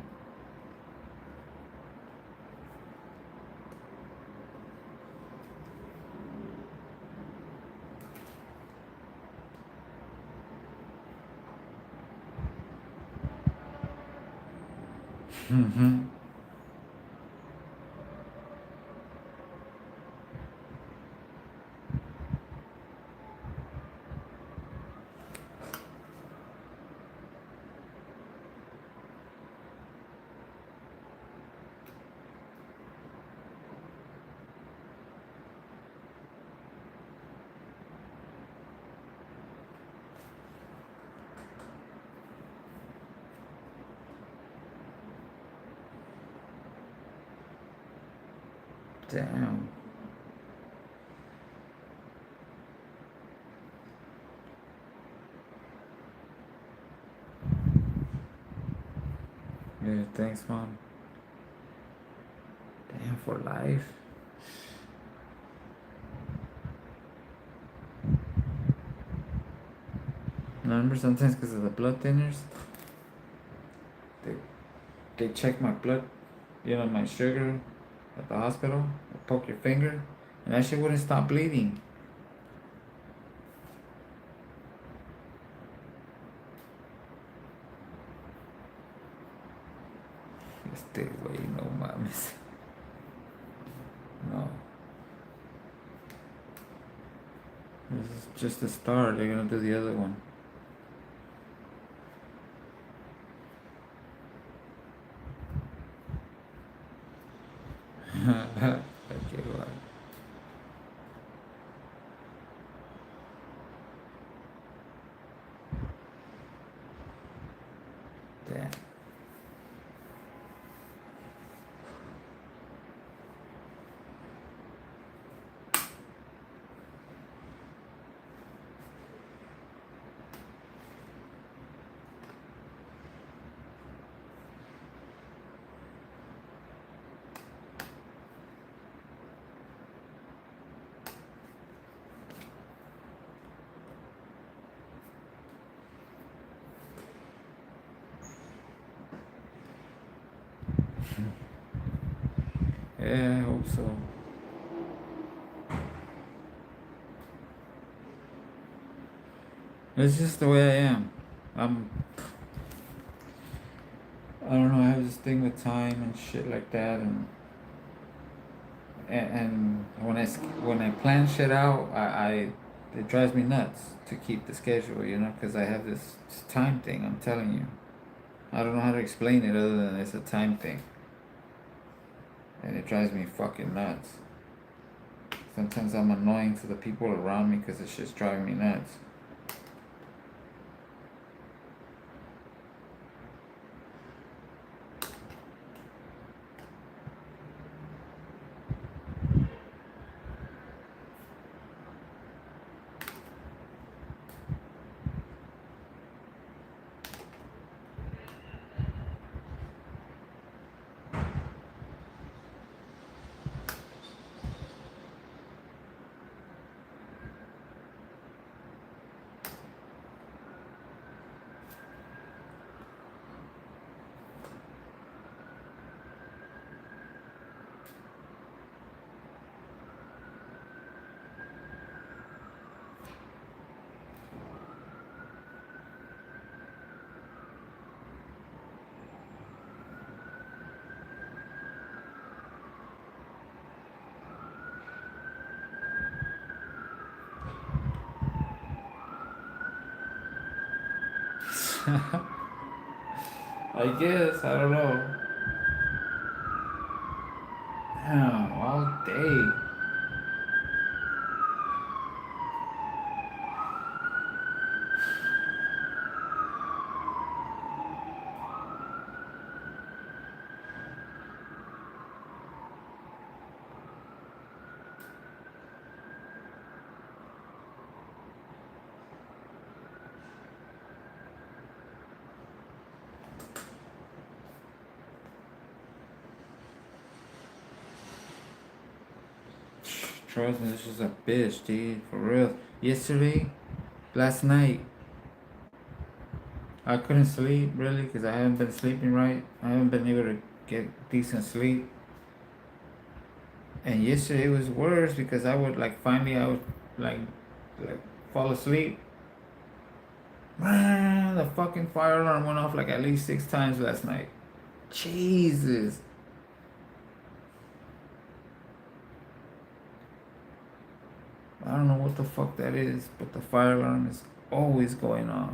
Mm-hmm. Damn. Yeah, thanks, mom. Damn, for life. Remember sometimes because of the blood thinners, they they check my blood, my sugar at the hospital. They poke your finger, and that shit wouldn't stop bleeding. Este güey, no mames. No. This is just the start. They're gonna do the other one. Okay, well. Damn. Yeah, I hope so. It's just the way I am. I'm I don't know. I have this thing with time and shit like that, and when I plan shit out, I it drives me nuts to keep the schedule, you know, because I have this time thing. I'm telling you, I don't know how to explain it other than it's a time thing, and it drives me fucking nuts. Sometimes I'm annoying to the people around me because it's just driving me nuts. I guess I don't know. Damn, all day. Trust me, this is a bitch, dude. For real. Yesterday, last night, I couldn't sleep really because I haven't been sleeping right. I haven't been able to get decent sleep. And yesterday was worse because I would like finally I would like like fall asleep. Man, the fucking fire alarm went off like at least 6 times last night. Jesus. I don't know what the fuck that is, but the fire alarm is always going off.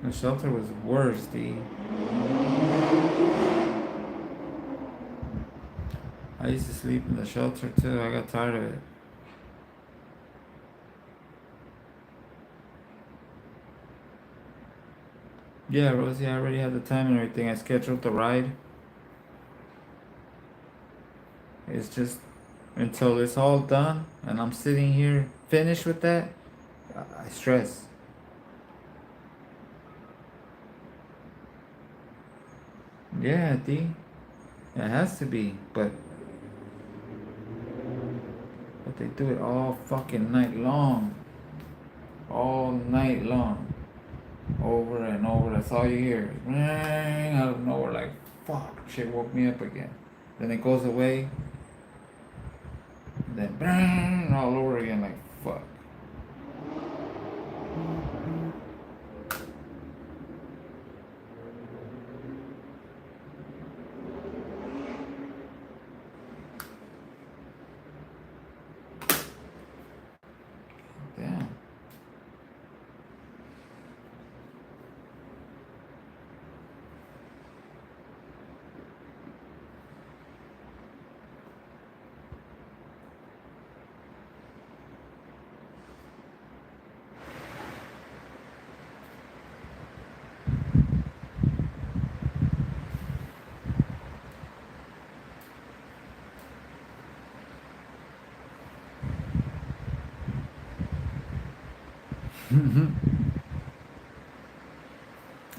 The shelter was worse, D. I used to sleep in the shelter too. I got tired of it. Yeah, Rosie, I already had the time and everything. I scheduled the ride. It's just until it's all done and I'm sitting here finished with that, I stress. Yeah, D. It has to be, but they do it all fucking night long. All night long. Over and over. That's all you hear. Ring out of nowhere, like fuck, shit woke me up again. Then it goes away. Then bang all over again, like fuck. Damn.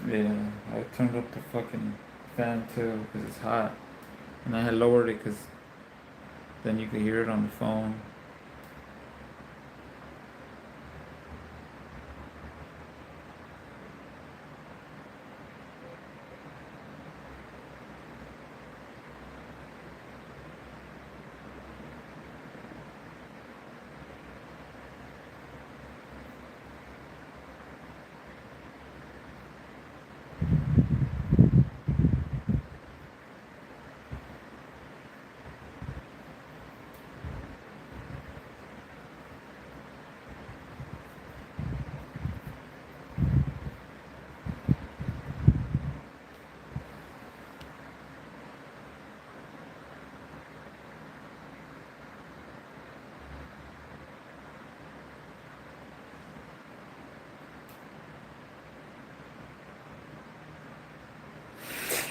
Yeah, I turned up the fucking fan too because it's hot, and I had lowered it because then you could hear it on the phone.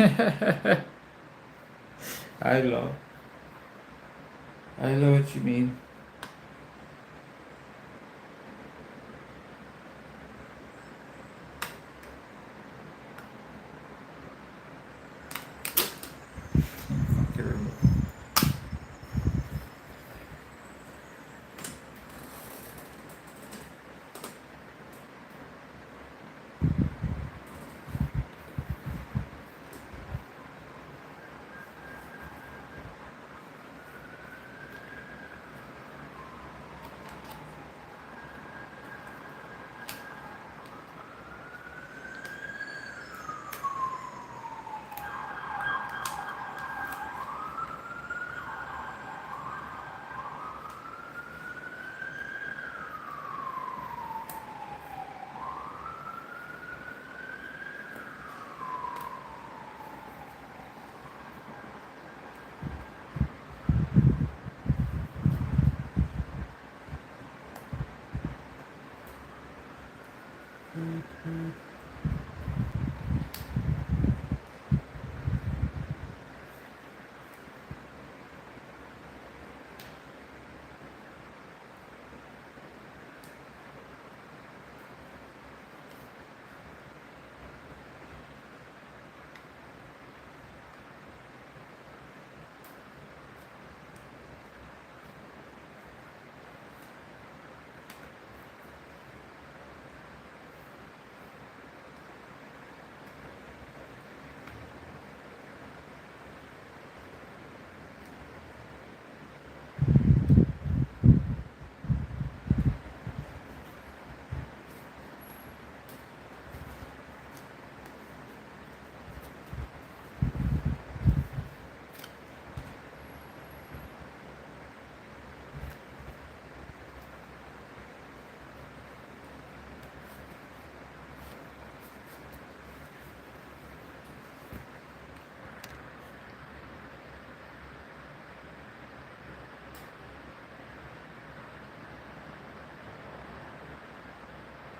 I know. I know what you mean. Fucking remember.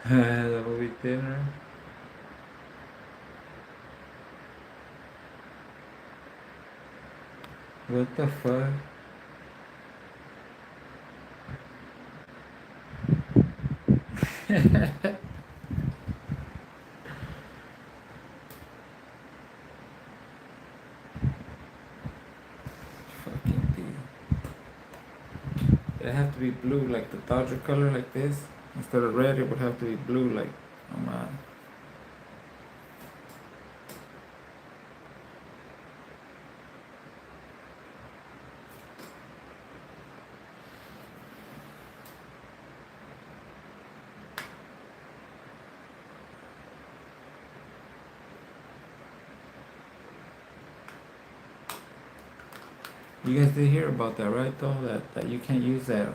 The movie theater. What the fuck? Fucking dude. It have to be blue, like the Dodger color, like this. Instead of red, it would have to be blue, like, oh man. You guys did hear about that, right? Though that you can't use that.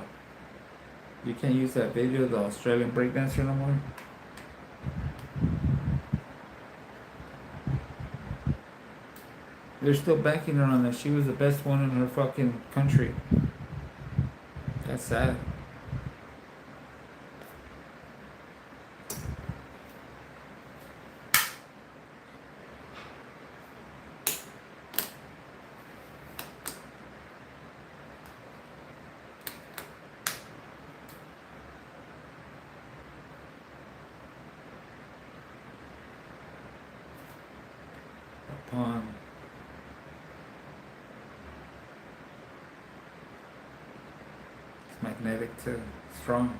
You can't use that video, the Australian breakdancer no more. They're still backing her on that. She was the best one in her fucking country. That's sad. Upon it's magnetic too. Strong.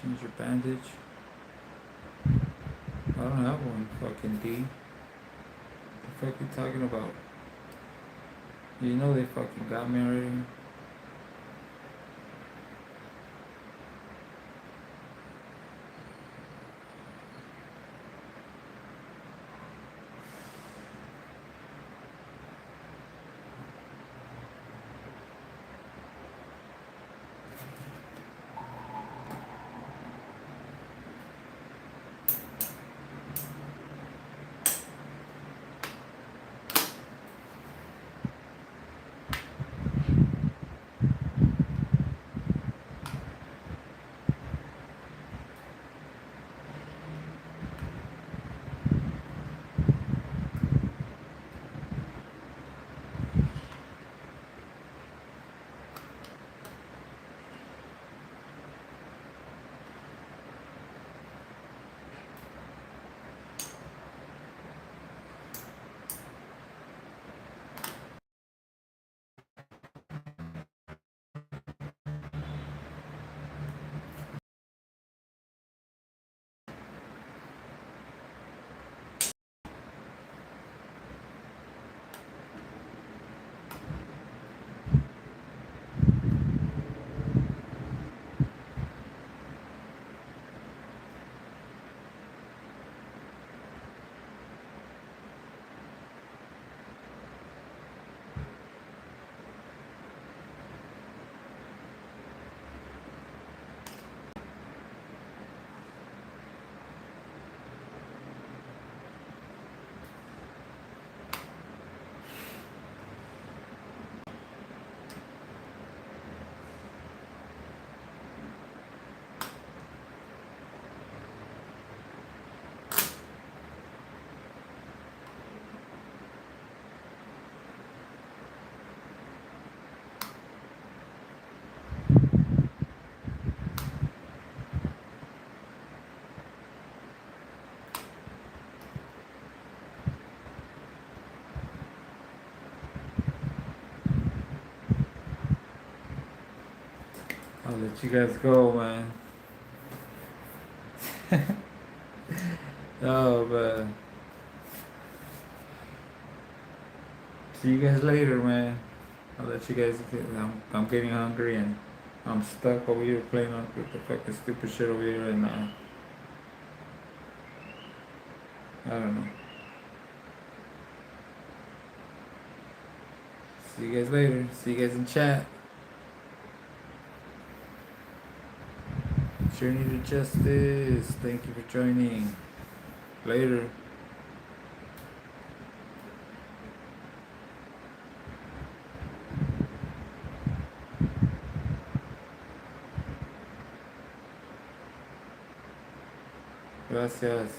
Change your bandage. I don't have one, fucking D. The fuck you talking about? You know they fucking got me already. let you guys go, man. Oh, but see you guys later, man. I'll let you guys get. I'm getting hungry and I'm stuck over here playing on with the fucking stupid shit over here, and I don't know. See you guys later. See you guys in chat. Journey to Justice. Thank you for joining. Later. Gracias.